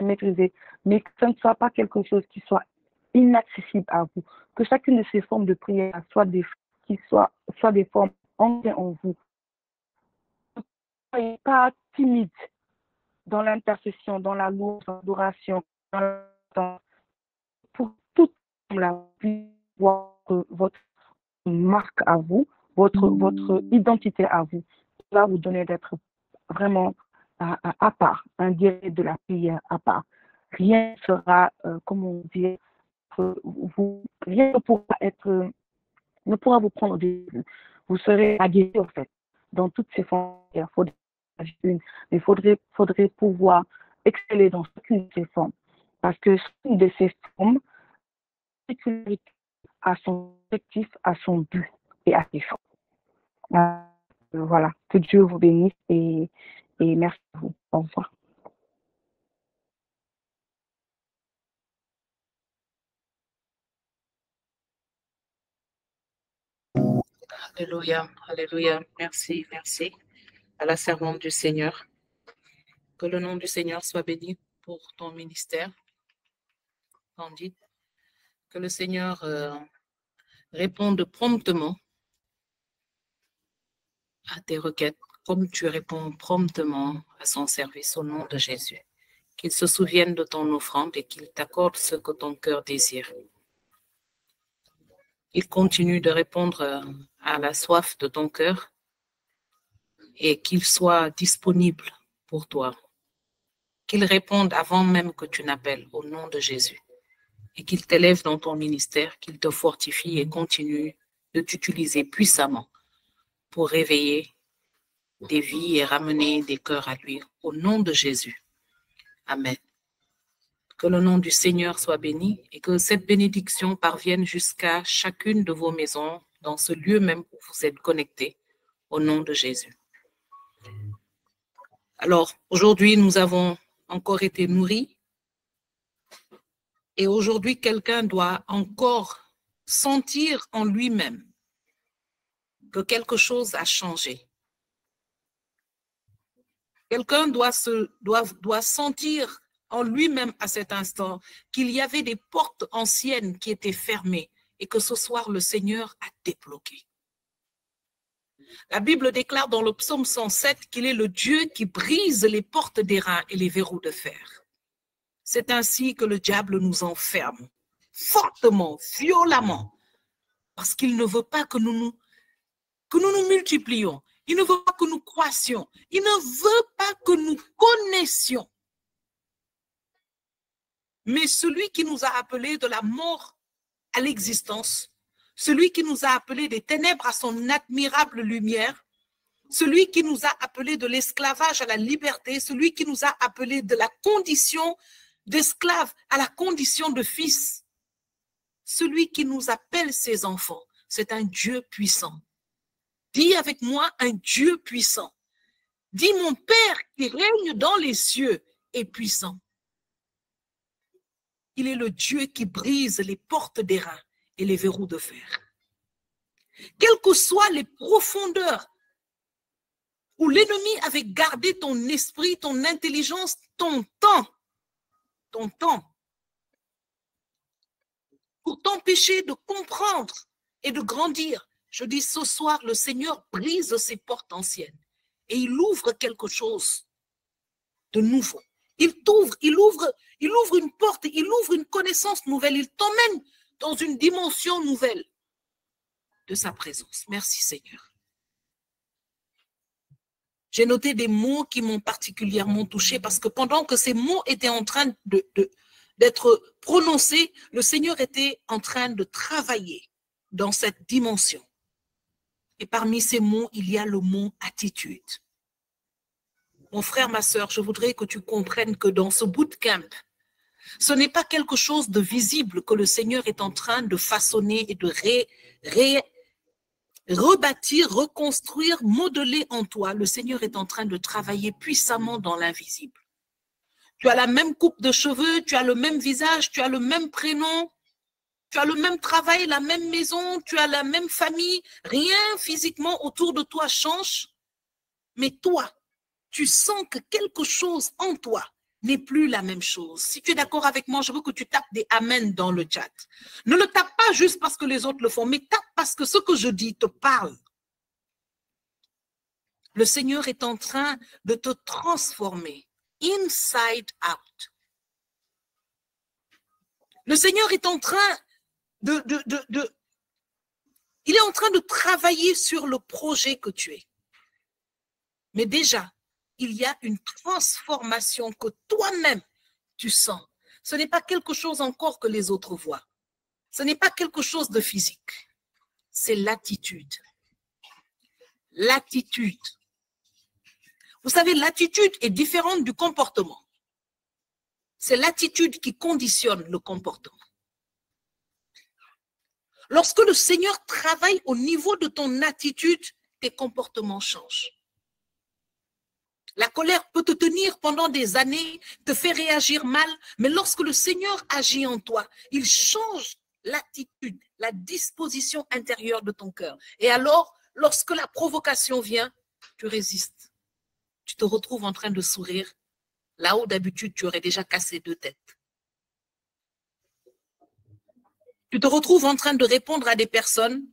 maîtriser, mais que ça ne soit pas quelque chose qui soit inaccessible à vous. Que chacune de ces formes de prière soit des formes ancrées en vous. Ne soyez pas timide dans l'intercession, dans la louange, dans l'adoration, pour toute la vie, votre marque à vous, votre identité à vous. Ça va vous donner d'être vraiment à part, un dirait de la prière à part. Rien ne sera, comment on dit, rien ne pourra vous prendre des vues. Vous serez aguerri, en fait, dans toutes ces formes. Il faudrait pouvoir exceller dans chacune de ces formes. Parce que chacune de ces formes a son objectif, a son but et a ses fins. Voilà, que Dieu vous bénisse et merci à vous. Au revoir. Alléluia, alléluia. Merci, merci à la servante du Seigneur. Que le nom du Seigneur soit béni pour ton ministère, Candide. Que le Seigneur réponde promptement à tes requêtes, comme tu réponds promptement à son service au nom de Jésus. qu'il se souvienne de ton offrande et qu'il t'accorde ce que ton cœur désire. Il continue de répondre à la soif de ton cœur et qu'il soit disponible pour toi. Qu'il réponde avant même que tu n'appelles au nom de Jésus et qu'il t'élève dans ton ministère, qu'il te fortifie et continue de t'utiliser puissamment pour réveiller des vies et ramener des cœurs à lui au nom de Jésus. Amen. Que le nom du Seigneur soit béni et que cette bénédiction parvienne jusqu'à chacune de vos maisons dans ce lieu même où vous êtes connectés au nom de Jésus. Alors, aujourd'hui, nous avons encore été nourris et aujourd'hui, quelqu'un doit encore sentir en lui-même que quelque chose a changé. Quelqu'un doit sentir en lui-même à cet instant qu'il y avait des portes anciennes qui étaient fermées et que ce soir, le Seigneur a débloqué. La Bible déclare dans le psaume 107 qu'il est le Dieu qui brise les portes d'airain et les verrous de fer. C'est ainsi que le diable nous enferme, fortement, violemment, parce qu'il ne veut pas que nous nous multiplions. Il ne veut pas que nous croissions. Il ne veut pas que nous connaissions. Mais celui qui nous a appelés de la mort à l'existence, celui qui nous a appelés des ténèbres à son admirable lumière, celui qui nous a appelés de l'esclavage à la liberté, celui qui nous a appelés de la condition d'esclave à la condition de fils, celui qui nous appelle ses enfants, c'est un Dieu puissant. Dis avec moi, un Dieu puissant. Dis, mon Père qui règne dans les cieux est puissant. Il est le Dieu qui brise les portes d'airain et les verrous de fer. Quelles que soient les profondeurs où l'ennemi avait gardé ton esprit, ton intelligence, ton temps, pour t'empêcher de comprendre et de grandir, je dis ce soir, le Seigneur brise ces portes anciennes et il ouvre quelque chose de nouveau. Il ouvre une porte, il ouvre une connaissance nouvelle, il t'emmène dans une dimension nouvelle de sa présence. Merci Seigneur. J'ai noté des mots qui m'ont particulièrement touché parce que pendant que ces mots étaient en train d'être prononcés, le Seigneur était en train de travailler dans cette dimension. Et parmi ces mots, il y a le mot attitude. Mon frère, ma sœur, je voudrais que tu comprennes que dans ce bootcamp, ce n'est pas quelque chose de visible que le Seigneur est en train de façonner et de rebâtir, reconstruire, modeler en toi. Le Seigneur est en train de travailler puissamment dans l'invisible. Tu as la même coupe de cheveux, tu as le même visage, tu as le même prénom, tu as le même travail, la même maison, tu as la même famille. Rien physiquement autour de toi change, mais toi, tu sens que quelque chose en toi n'est plus la même chose. Si tu es d'accord avec moi, je veux que tu tapes des amen dans le chat. Ne le tape pas juste parce que les autres le font, mais tape parce que ce que je dis te parle. Le Seigneur est en train de te transformer inside out. Le Seigneur est en train il est en train de travailler sur le projet que tu es. Mais déjà, il y a une transformation que toi-même, tu sens. Ce n'est pas quelque chose encore que les autres voient. Ce n'est pas quelque chose de physique. C'est l'attitude. L'attitude. Vous savez, l'attitude est différente du comportement. C'est l'attitude qui conditionne le comportement. Lorsque le Seigneur travaille au niveau de ton attitude, tes comportements changent. La colère peut te tenir pendant des années, te faire réagir mal, mais lorsque le Seigneur agit en toi, il change l'attitude, la disposition intérieure de ton cœur. Et alors, lorsque la provocation vient, tu résistes. Tu te retrouves en train de sourire, là où d'habitude tu aurais déjà cassé 2 têtes. Tu te retrouves en train de répondre à des personnes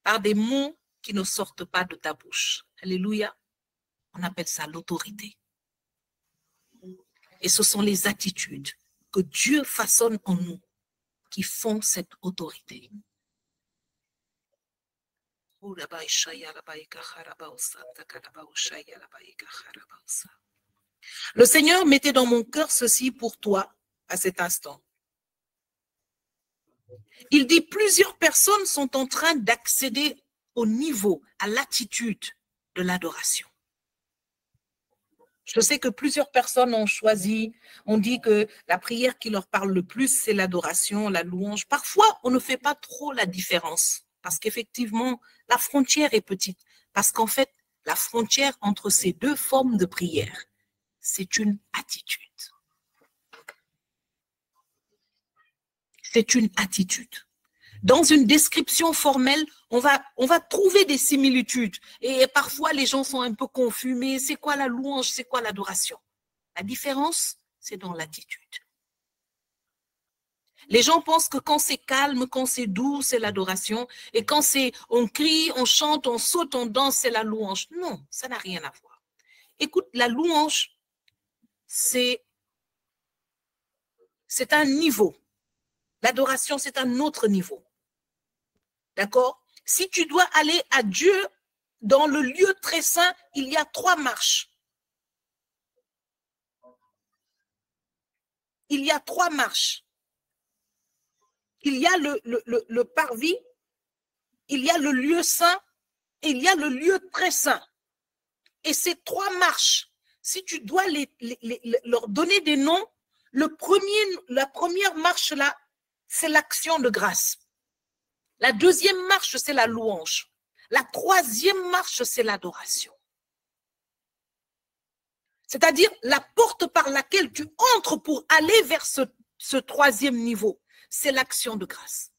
par des mots qui ne sortent pas de ta bouche. Alléluia. On appelle ça l'autorité. Et ce sont les attitudes que Dieu façonne en nous qui font cette autorité. Le Seigneur mettait dans mon cœur ceci pour toi à cet instant. Il dit, plusieurs personnes sont en train d'accéder au niveau, à l'attitude de l'adoration. Je sais que plusieurs personnes ont choisi, on dit que la prière qui leur parle le plus, c'est l'adoration, la louange. Parfois, on ne fait pas trop la différence parce qu'effectivement, la frontière est petite. Parce qu'en fait, la frontière entre ces deux formes de prière, c'est une attitude. C'est une attitude. Dans une description formelle, on va trouver des similitudes. Et parfois, les gens sont un peu confus. Mais c'est quoi la louange? C'est quoi l'adoration? La différence, c'est dans l'attitude. Les gens pensent que quand c'est calme, quand c'est doux, c'est l'adoration. Et quand on crie, on chante, on saute, on danse, c'est la louange. Non, ça n'a rien à voir. Écoute, la louange, c'est un niveau. L'adoration, c'est un autre niveau. D'accord? Si tu dois aller à Dieu dans le lieu très saint, il y a 3 marches. Il y a 3 marches. Il y a le parvis, il y a le lieu saint et il y a le lieu très saint. Et ces 3 marches, si tu dois leur donner des noms, la première marche là, c'est l'action de grâce. La deuxième marche, c'est la louange. La troisième marche, c'est l'adoration. C'est-à-dire la porte par laquelle tu entres pour aller vers ce troisième niveau, c'est l'action de grâce.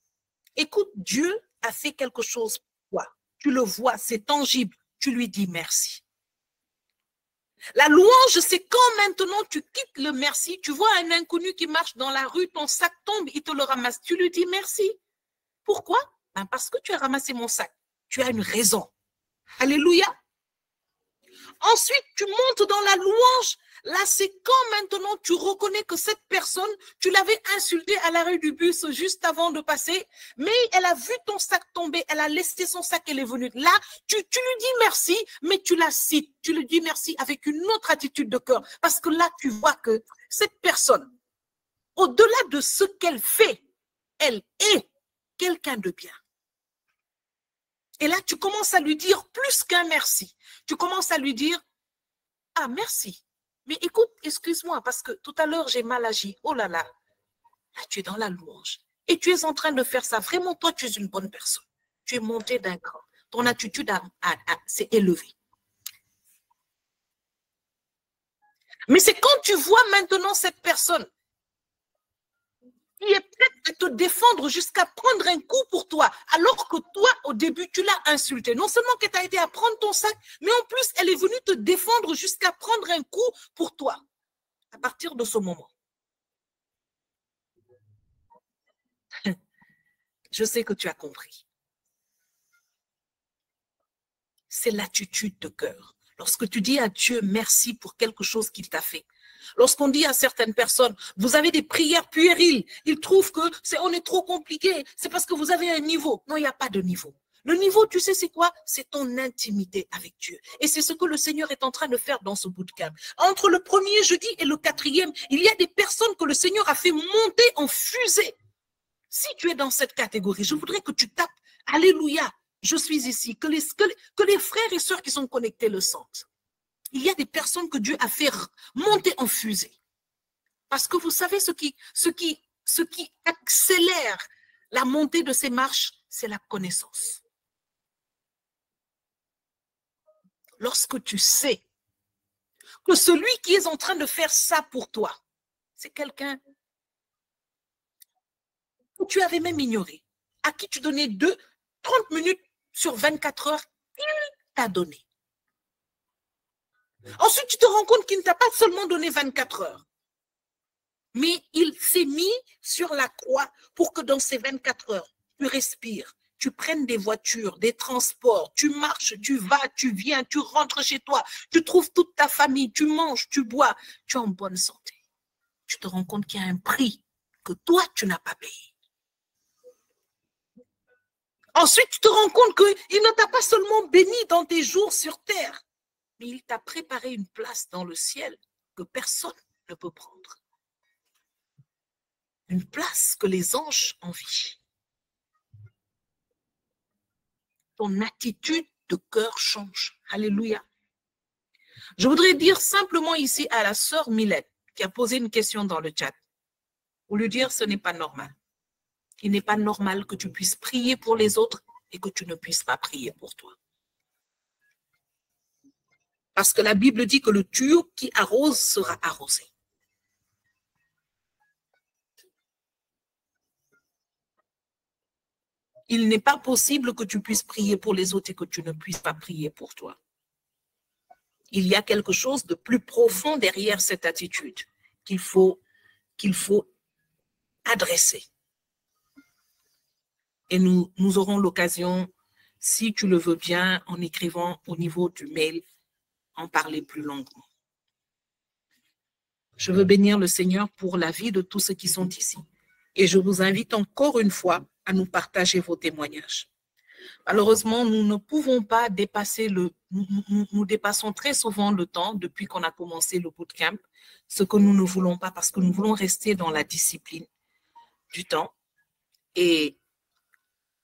Écoute, Dieu a fait quelque chose pour toi. Tu le vois, c'est tangible. Tu lui dis merci. La louange, c'est quand maintenant tu quittes le merci, tu vois un inconnu qui marche dans la rue, ton sac tombe, il te le ramasse. Tu lui dis merci. Pourquoi? Ben parce que tu as ramassé mon sac. Tu as une raison. Alléluia. Ensuite, tu montes dans la louange. Là, c'est quand maintenant tu reconnais que cette personne, tu l'avais insultée à l'arrêt du bus juste avant de passer, mais elle a vu ton sac tomber, elle a laissé son sac, elle est venue. Là, tu lui dis merci, mais tu la cites. Tu lui dis merci avec une autre attitude de cœur. Parce que là, tu vois que cette personne, au-delà de ce qu'elle fait, elle est quelqu'un de bien. Et là, tu commences à lui dire plus qu'un merci. Tu commences à lui dire, ah, merci. Mais écoute, excuse-moi, parce que tout à l'heure, j'ai mal agi. Oh là là. Là, tu es dans la louange. Et tu es en train de faire ça. Vraiment, toi, tu es une bonne personne. Tu es monté d'un cran. Ton attitude s'est élevée. Mais c'est quand tu vois maintenant cette personne qui est prête à te défendre jusqu'à prendre un coup pour toi, alors que toi, au début, tu l'as insulté. Non seulement qu'elle t'a aidé à prendre ton sac, mais en plus, elle est venue te défendre jusqu'à prendre un coup pour toi. À partir de ce moment, je sais que tu as compris. C'est l'attitude de cœur. Lorsque tu dis à Dieu merci pour quelque chose qu'il t'a fait. Lorsqu'on dit à certaines personnes, vous avez des prières puériles, ils trouvent que on est trop compliqué, c'est parce que vous avez un niveau. Non, il n'y a pas de niveau. Le niveau, tu sais, c'est quoi? C'est ton intimité avec Dieu. Et c'est ce que le Seigneur est en train de faire dans ce bootcamp. Entre le premier jeudi et le 4e, il y a des personnes que le Seigneur a fait monter en fusée. Si tu es dans cette catégorie, je voudrais que tu tapes « Alléluia, je suis ici », que les frères et sœurs qui sont connectés le sentent. Il y a des personnes que Dieu a fait monter en fusée. Parce que vous savez, ce qui accélère la montée de ces marches, c'est la connaissance. Lorsque tu sais que celui qui est en train de faire ça pour toi, c'est quelqu'un que tu avais même ignoré, à qui tu donnais 30 minutes sur 24 heures, il t'a donné. Ensuite, tu te rends compte qu'il ne t'a pas seulement donné 24 heures, mais il s'est mis sur la croix pour que dans ces 24 heures, tu respires, tu prennes des voitures, des transports, tu marches, tu vas, tu viens, tu rentres chez toi, tu trouves toute ta famille, tu manges, tu bois, tu es en bonne santé. tu te rends compte qu'il y a un prix que toi, tu n'as pas payé. Ensuite, tu te rends compte qu'il ne t'a pas seulement béni dans tes jours sur terre, mais il t'a préparé une place dans le ciel que personne ne peut prendre. Une place que les anges envient. Ton attitude de cœur change. Alléluia. Je voudrais dire simplement ici à la sœur Mylène qui a posé une question dans le chat, pour lui dire ce n'est pas normal. Il n'est pas normal que tu puisses prier pour les autres et que tu ne puisses pas prier pour toi. Parce que la Bible dit que le tuyau qui arrose sera arrosé. Il n'est pas possible que tu puisses prier pour les autres et que tu ne puisses pas prier pour toi. Il y a quelque chose de plus profond derrière cette attitude qu'il faut adresser. Et nous aurons l'occasion, si tu le veux bien, en écrivant au niveau du mail, en parler plus longuement. Je veux bénir le Seigneur pour la vie de tous ceux qui sont ici. Et je vous invite encore une fois à nous partager vos témoignages. Malheureusement, nous ne pouvons pas dépasser nous dépassons très souvent le temps depuis qu'on a commencé le bootcamp, ce que nous ne voulons pas parce que nous voulons rester dans la discipline du temps. Et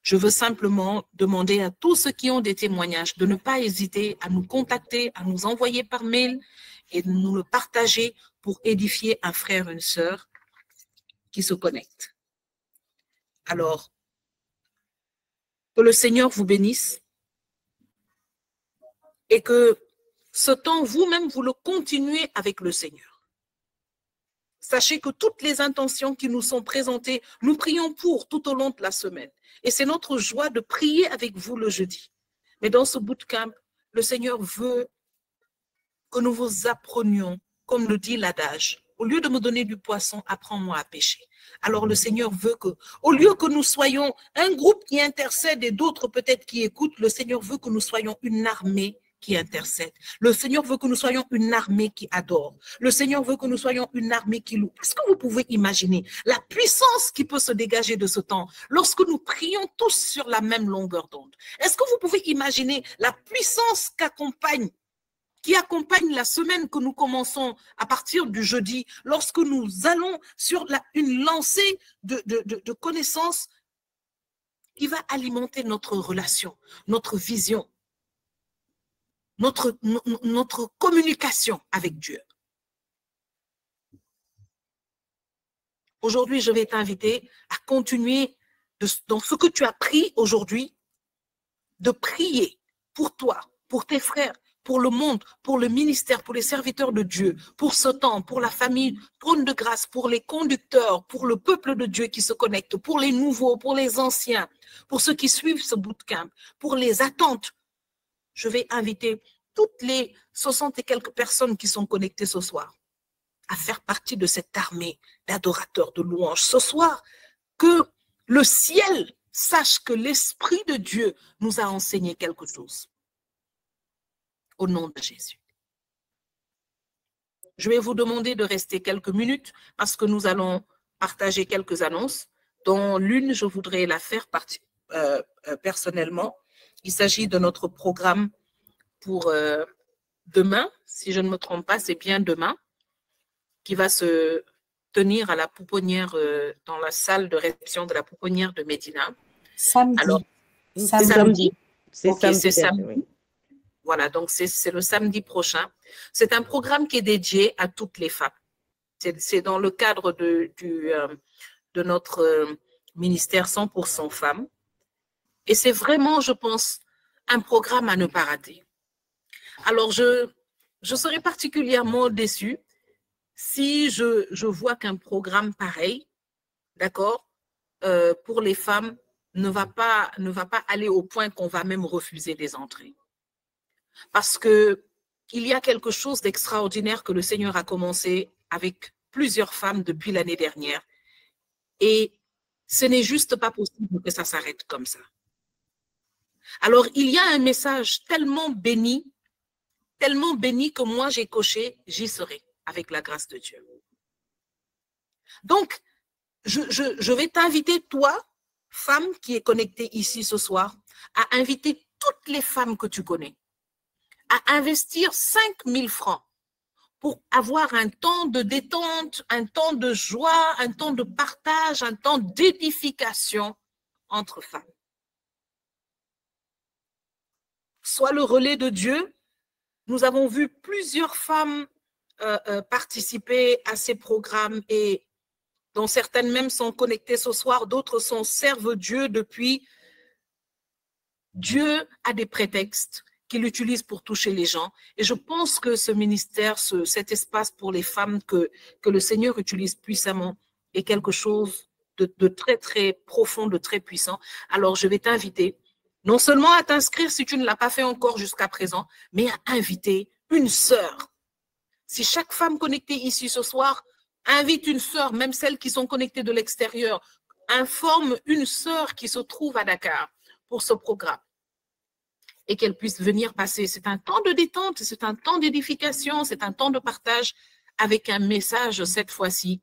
je veux simplement demander à tous ceux qui ont des témoignages de ne pas hésiter à nous contacter, à nous envoyer par mail et de nous le partager pour édifier un frère, une sœur qui se connectent. Alors, que le Seigneur vous bénisse et que ce temps, vous-même, vous le continuez avec le Seigneur. Sachez que toutes les intentions qui nous sont présentées, nous prions pour tout au long de la semaine. Et c'est notre joie de prier avec vous le jeudi. Mais dans ce bootcamp, le Seigneur veut que nous vous apprenions, comme le dit l'adage, au lieu de me donner du poisson, apprends-moi à pêcher. Alors le Seigneur veut que, au lieu que nous soyons un groupe qui intercède et d'autres peut-être qui écoutent, le Seigneur veut que nous soyons une armée qui intercède. Le Seigneur veut que nous soyons une armée qui adore. Le Seigneur veut que nous soyons une armée qui loue. Est-ce que vous pouvez imaginer la puissance qui peut se dégager de ce temps lorsque nous prions tous sur la même longueur d'onde? Est-ce que vous pouvez imaginer la puissance qui accompagne la semaine que nous commençons à partir du jeudi, lorsque nous allons sur une lancée de connaissances qui va alimenter notre relation, notre vision, notre communication avec Dieu. Aujourd'hui, je vais t'inviter à continuer dans ce que tu as pris aujourd'hui, de prier pour toi, pour tes frères, pour le monde, pour le ministère, pour les serviteurs de Dieu, pour ce temps, pour la famille, trône de grâce, pour les conducteurs, pour le peuple de Dieu qui se connecte, pour les nouveaux, pour les anciens, pour ceux qui suivent ce bootcamp, pour les attentes. Je vais inviter toutes les 60 et quelques personnes qui sont connectées ce soir à faire partie de cette armée d'adorateurs, de louanges. Ce soir, que le ciel sache que l'Esprit de Dieu nous a enseigné quelque chose. Au nom de Jésus. Je vais vous demander de rester quelques minutes parce que nous allons partager quelques annonces, dont l'une, je voudrais la faire personnellement. Il s'agit de notre programme pour demain, si je ne me trompe pas, c'est bien demain, qui va se tenir à la Pouponnière, dans la salle de réception de la Pouponnière de Médina. Samedi. Alors, Samedi. C'est okay, samedi. Samedi. Oui. Voilà, donc c'est le samedi prochain. C'est un programme qui est dédié à toutes les femmes. C'est dans le cadre de notre ministère 100% femmes. Et c'est vraiment, je pense, un programme à ne pas rater. Alors, je serais particulièrement déçue si je vois qu'un programme pareil, d'accord, pour les femmes, ne va pas aller au point qu'on va même refuser des entrées. Parce qu'il y a quelque chose d'extraordinaire que le Seigneur a commencé avec plusieurs femmes depuis l'année dernière. Et ce n'est juste pas possible que ça s'arrête comme ça. Alors, il y a un message tellement béni que moi j'ai coché, j'y serai, avec la grâce de Dieu. Donc, je vais t'inviter, toi, femme qui est connectée ici ce soir, à inviter toutes les femmes que tu connais à investir 5 000 francs pour avoir un temps de détente, un temps de joie, un temps de partage, un temps d'édification entre femmes. Sois le relais de Dieu. Nous avons vu plusieurs femmes participer à ces programmes et dont certaines même sont connectées ce soir, d'autres servent Dieu depuis. Dieu a des prétextes qu'il utilise pour toucher les gens. Et je pense que ce ministère, cet espace pour les femmes que le Seigneur utilise puissamment est quelque chose de très, très profond, de très puissant. Alors, je vais t'inviter non seulement à t'inscrire si tu ne l'as pas fait encore jusqu'à présent, mais à inviter une sœur. Si chaque femme connectée ici ce soir invite une sœur, même celles qui sont connectées de l'extérieur, informe une sœur qui se trouve à Dakar pour ce programme et qu'elle puisse venir passer. C'est un temps de détente, c'est un temps d'édification, c'est un temps de partage avec un message cette fois-ci,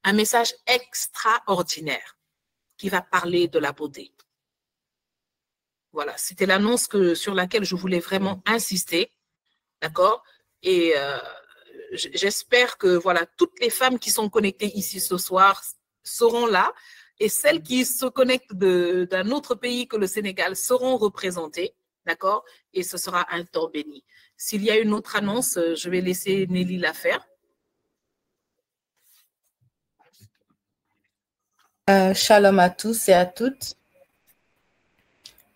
un message extraordinaire qui va parler de la beauté. Voilà, c'était l'annonce sur laquelle je voulais vraiment insister, d'accord? Et j'espère que voilà, toutes les femmes qui sont connectées ici ce soir seront là et celles qui se connectent d'un autre pays que le Sénégal seront représentées, d'accord? Et ce sera un temps béni. S'il y a une autre annonce, je vais laisser Nelly la faire. Shalom à tous et à toutes.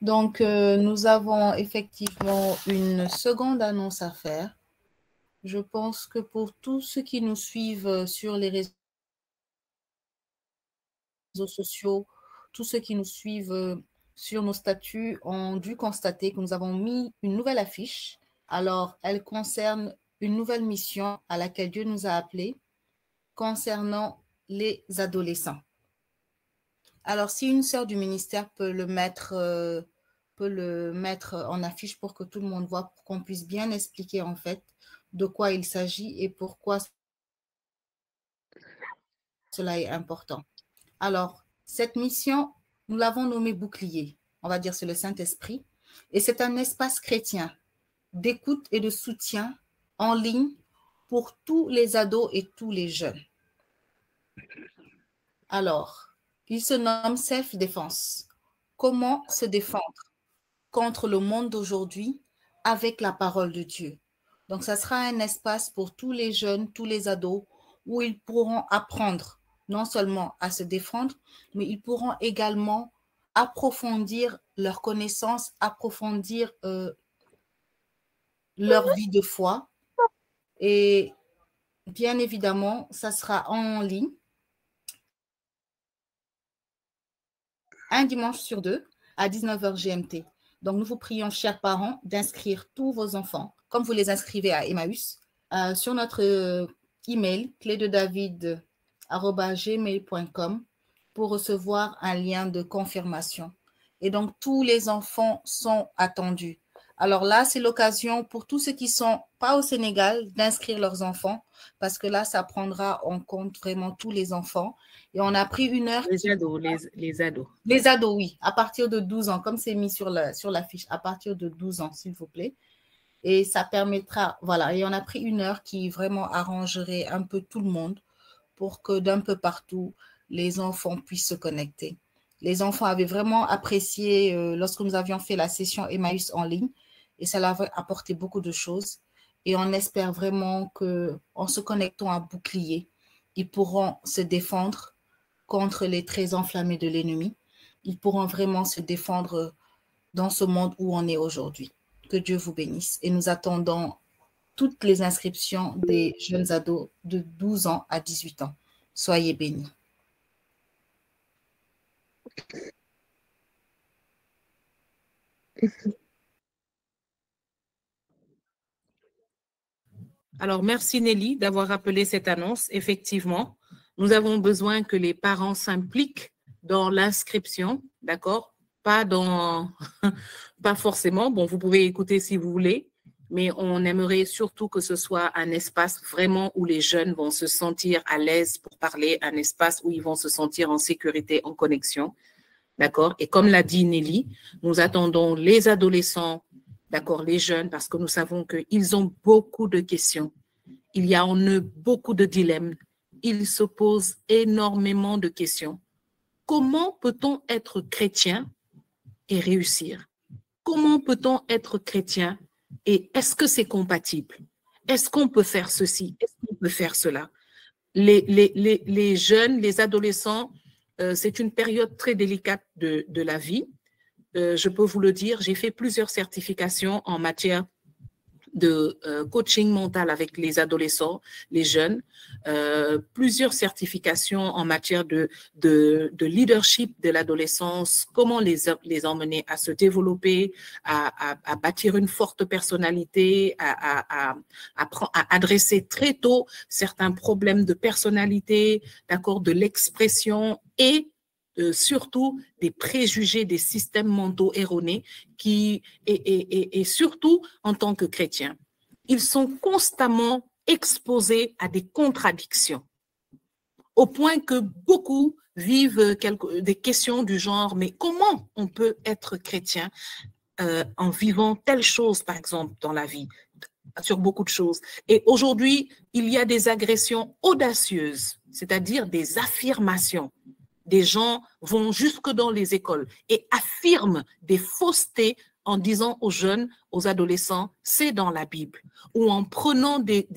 Donc, nous avons effectivement une seconde annonce à faire. Je pense que pour tous ceux qui nous suivent sur les réseaux sociaux, tous ceux qui nous suivent sur nos statuts ont dû constater que nous avons mis une nouvelle affiche. Alors, elle concerne une nouvelle mission à laquelle Dieu nous a appelés concernant les adolescents. Alors, si une sœur du ministère peut le mettre en affiche pour que tout le monde voit, pour qu'on puisse bien expliquer en fait de quoi il s'agit et pourquoi cela est important. Alors, cette mission, nous l'avons nommée bouclier. On va dire c'est le Saint-Esprit. Et c'est un espace chrétien d'écoute et de soutien en ligne pour tous les ados et tous les jeunes. Alors, il se nomme Self-Défense. Comment se défendre contre le monde d'aujourd'hui avec la parole de Dieu? Donc, ça sera un espace pour tous les jeunes, tous les ados, où ils pourront apprendre non seulement à se défendre, mais ils pourront également approfondir leurs connaissances, approfondir leur vie de foi. Et bien évidemment, ça sera en ligne, un dimanche sur deux, à 19h GMT. Donc, nous vous prions, chers parents, d'inscrire tous vos enfants, comme vous les inscrivez à Emmaüs, sur notre email, clédedavid@gmail.com, pour recevoir un lien de confirmation. Et donc, tous les enfants sont attendus. Alors là, c'est l'occasion pour tous ceux qui ne sont pas au Sénégal d'inscrire leurs enfants, parce que là, ça prendra en compte vraiment tous les enfants. Et on a pris une heure. Les ados, les ados. Les ados, oui, à partir de 12 ans, comme c'est mis sur la fiche, à partir de 12 ans, s'il vous plaît. Et ça permettra, voilà, et on a pris une heure qui vraiment arrangerait un peu tout le monde pour que d'un peu partout, les enfants puissent se connecter. Les enfants avaient vraiment apprécié lorsque nous avions fait la session Emmaüs en ligne et ça leur a apporté beaucoup de choses. Et on espère vraiment qu'en se connectant à Bouclier, ils pourront se défendre contre les traits enflammés de l'ennemi. Ils pourront vraiment se défendre dans ce monde où on est aujourd'hui. Que Dieu vous bénisse. Et nous attendons toutes les inscriptions des jeunes ados de 12 ans à 18 ans. Soyez bénis. Alors, merci Nelly d'avoir rappelé cette annonce. Effectivement, nous avons besoin que les parents s'impliquent dans l'inscription, d'accord? Pas forcément, bon, vous pouvez écouter si vous voulez, mais on aimerait surtout que ce soit un espace vraiment où les jeunes vont se sentir à l'aise pour parler, un espace où ils vont se sentir en sécurité, en connexion. D'accord? Et comme l'a dit Nelly, nous attendons les adolescents, d'accord, les jeunes, parce que nous savons qu'ils ont beaucoup de questions. Il y a en eux beaucoup de dilemmes. Ils se posent énormément de questions. Comment peut-on être chrétien et réussir? Comment peut-on être chrétien et est-ce que c'est compatible? Est-ce qu'on peut faire ceci? Est-ce qu'on peut faire cela? Les jeunes, les adolescents, c'est une période très délicate de la vie. Je peux vous le dire, j'ai fait plusieurs certifications en matière de coaching mental avec les adolescents, les jeunes, plusieurs certifications en matière de leadership de l'adolescence, comment les emmener à se développer, à bâtir une forte personnalité, à adresser très tôt certains problèmes de personnalité, d'accord, de l'expression et surtout des préjugés, des systèmes mentaux erronés et surtout en tant que chrétiens. Ils sont constamment exposés à des contradictions, au point que beaucoup vivent des questions du genre, mais comment on peut être chrétien en vivant telle chose, par exemple, dans la vie, sur beaucoup de choses. Et aujourd'hui, il y a des agressions audacieuses, c'est-à-dire des affirmations. Des gens vont jusque dans les écoles et affirment des faussetés en disant aux jeunes, aux adolescents, c'est dans la Bible, ou en prenant des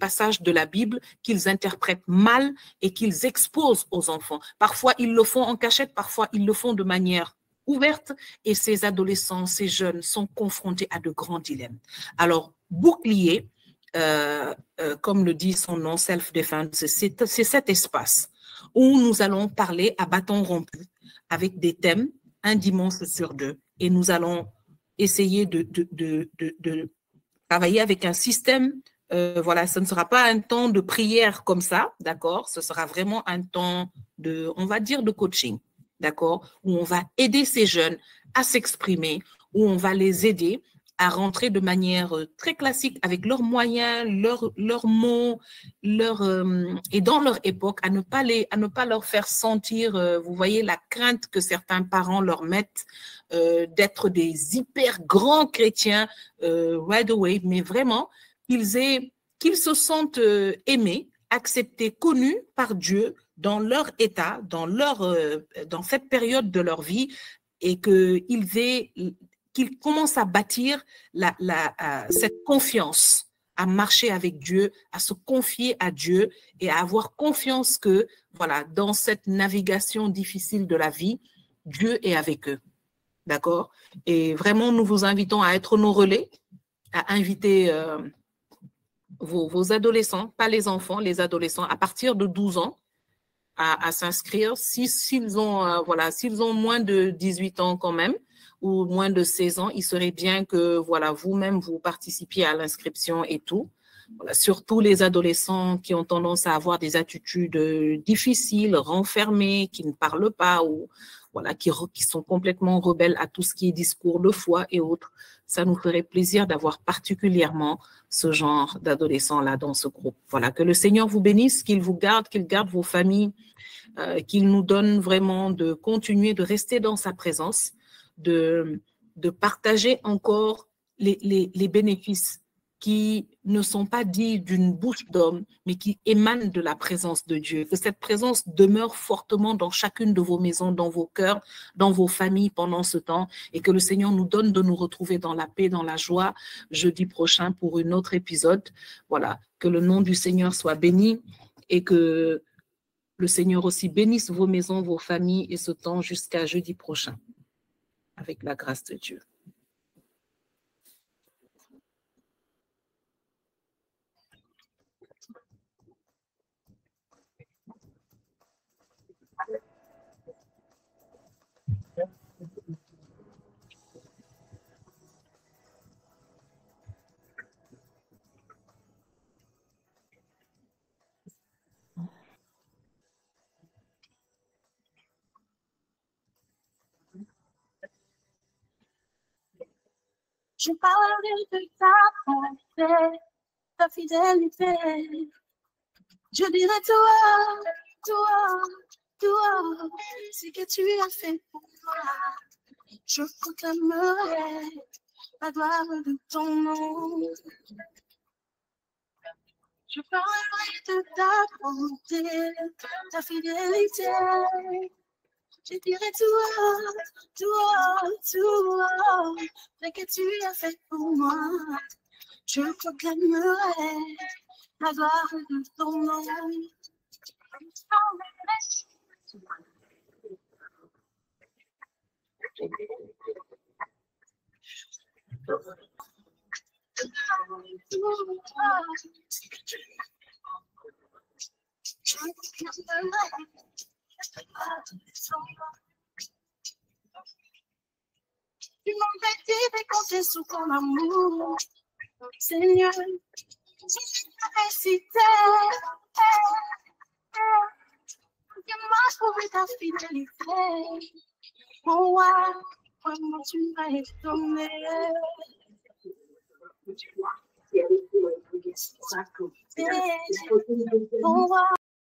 passages de la Bible qu'ils interprètent mal et qu'ils exposent aux enfants. Parfois, ils le font en cachette, parfois, ils le font de manière ouverte et ces adolescents, ces jeunes sont confrontés à de grands dilemmes. Alors, bouclier, comme le dit son nom, self-defense, c'est cet espace où nous allons parler à bâton rompu avec des thèmes un dimanche sur deux. Et nous allons essayer de travailler avec un système. Voilà, ce ne sera pas un temps de prière comme ça, d'accord? Ce sera vraiment un temps on va dire, de coaching, d'accord? Où on va aider ces jeunes à s'exprimer, où on va les aider à rentrer de manière très classique avec leurs moyens, leurs mots, et dans leur époque, à ne pas leur faire sentir, vous voyez, la crainte que certains parents leur mettent d'être des hyper grands chrétiens right away, mais vraiment qu'ils se sentent aimés, acceptés, connus par Dieu dans leur état, dans cette période de leur vie, et qu'ils commencent à bâtir cette confiance, à marcher avec Dieu, à se confier à Dieu et à avoir confiance que, voilà, dans cette navigation difficile de la vie, Dieu est avec eux. D'accord? Et vraiment, nous vous invitons à être nos relais, à inviter vos adolescents, pas les enfants, les adolescents, à partir de 12 ans, à s'inscrire. S'ils ont moins de 18 ans quand même, ou moins de 16 ans, il serait bien que voilà, vous-même, vous participiez à l'inscription et tout. Voilà, surtout les adolescents qui ont tendance à avoir des attitudes difficiles, renfermées, qui ne parlent pas ou voilà, qui sont complètement rebelles à tout ce qui est discours de foi et autres. Ça nous ferait plaisir d'avoir particulièrement ce genre d'adolescents-là dans ce groupe. Voilà, que le Seigneur vous bénisse, qu'il vous garde, qu'il garde vos familles, qu'il nous donne vraiment de continuer de rester dans sa présence, de partager encore les bénéfices qui ne sont pas dits d'une bouche d'homme, mais qui émanent de la présence de Dieu. Que cette présence demeure fortement dans chacune de vos maisons, dans vos cœurs, dans vos familles pendant ce temps, et que le Seigneur nous donne de nous retrouver dans la paix, dans la joie, jeudi prochain pour un autre épisode. Voilà, que le nom du Seigneur soit béni et que le Seigneur aussi bénisse vos maisons, vos familles et ce temps jusqu'à jeudi prochain, avec la grâce de Dieu. Je parlerai de ta bonté, ta fidélité. Je dirai toi, ce que tu as fait pour moi. Je proclamerai la gloire de ton nom. Je parlerai de ta bonté, ta fidélité. Je dirai toi, ce que tu as fait pour moi. Je proclamerai la gloire de ton nom. Tu m'as dit de compter sous ton amour, Seigneur. Je t'ai tu m'as trouvé ta fidélité. Oh, comment tu m'as étonné. Oh,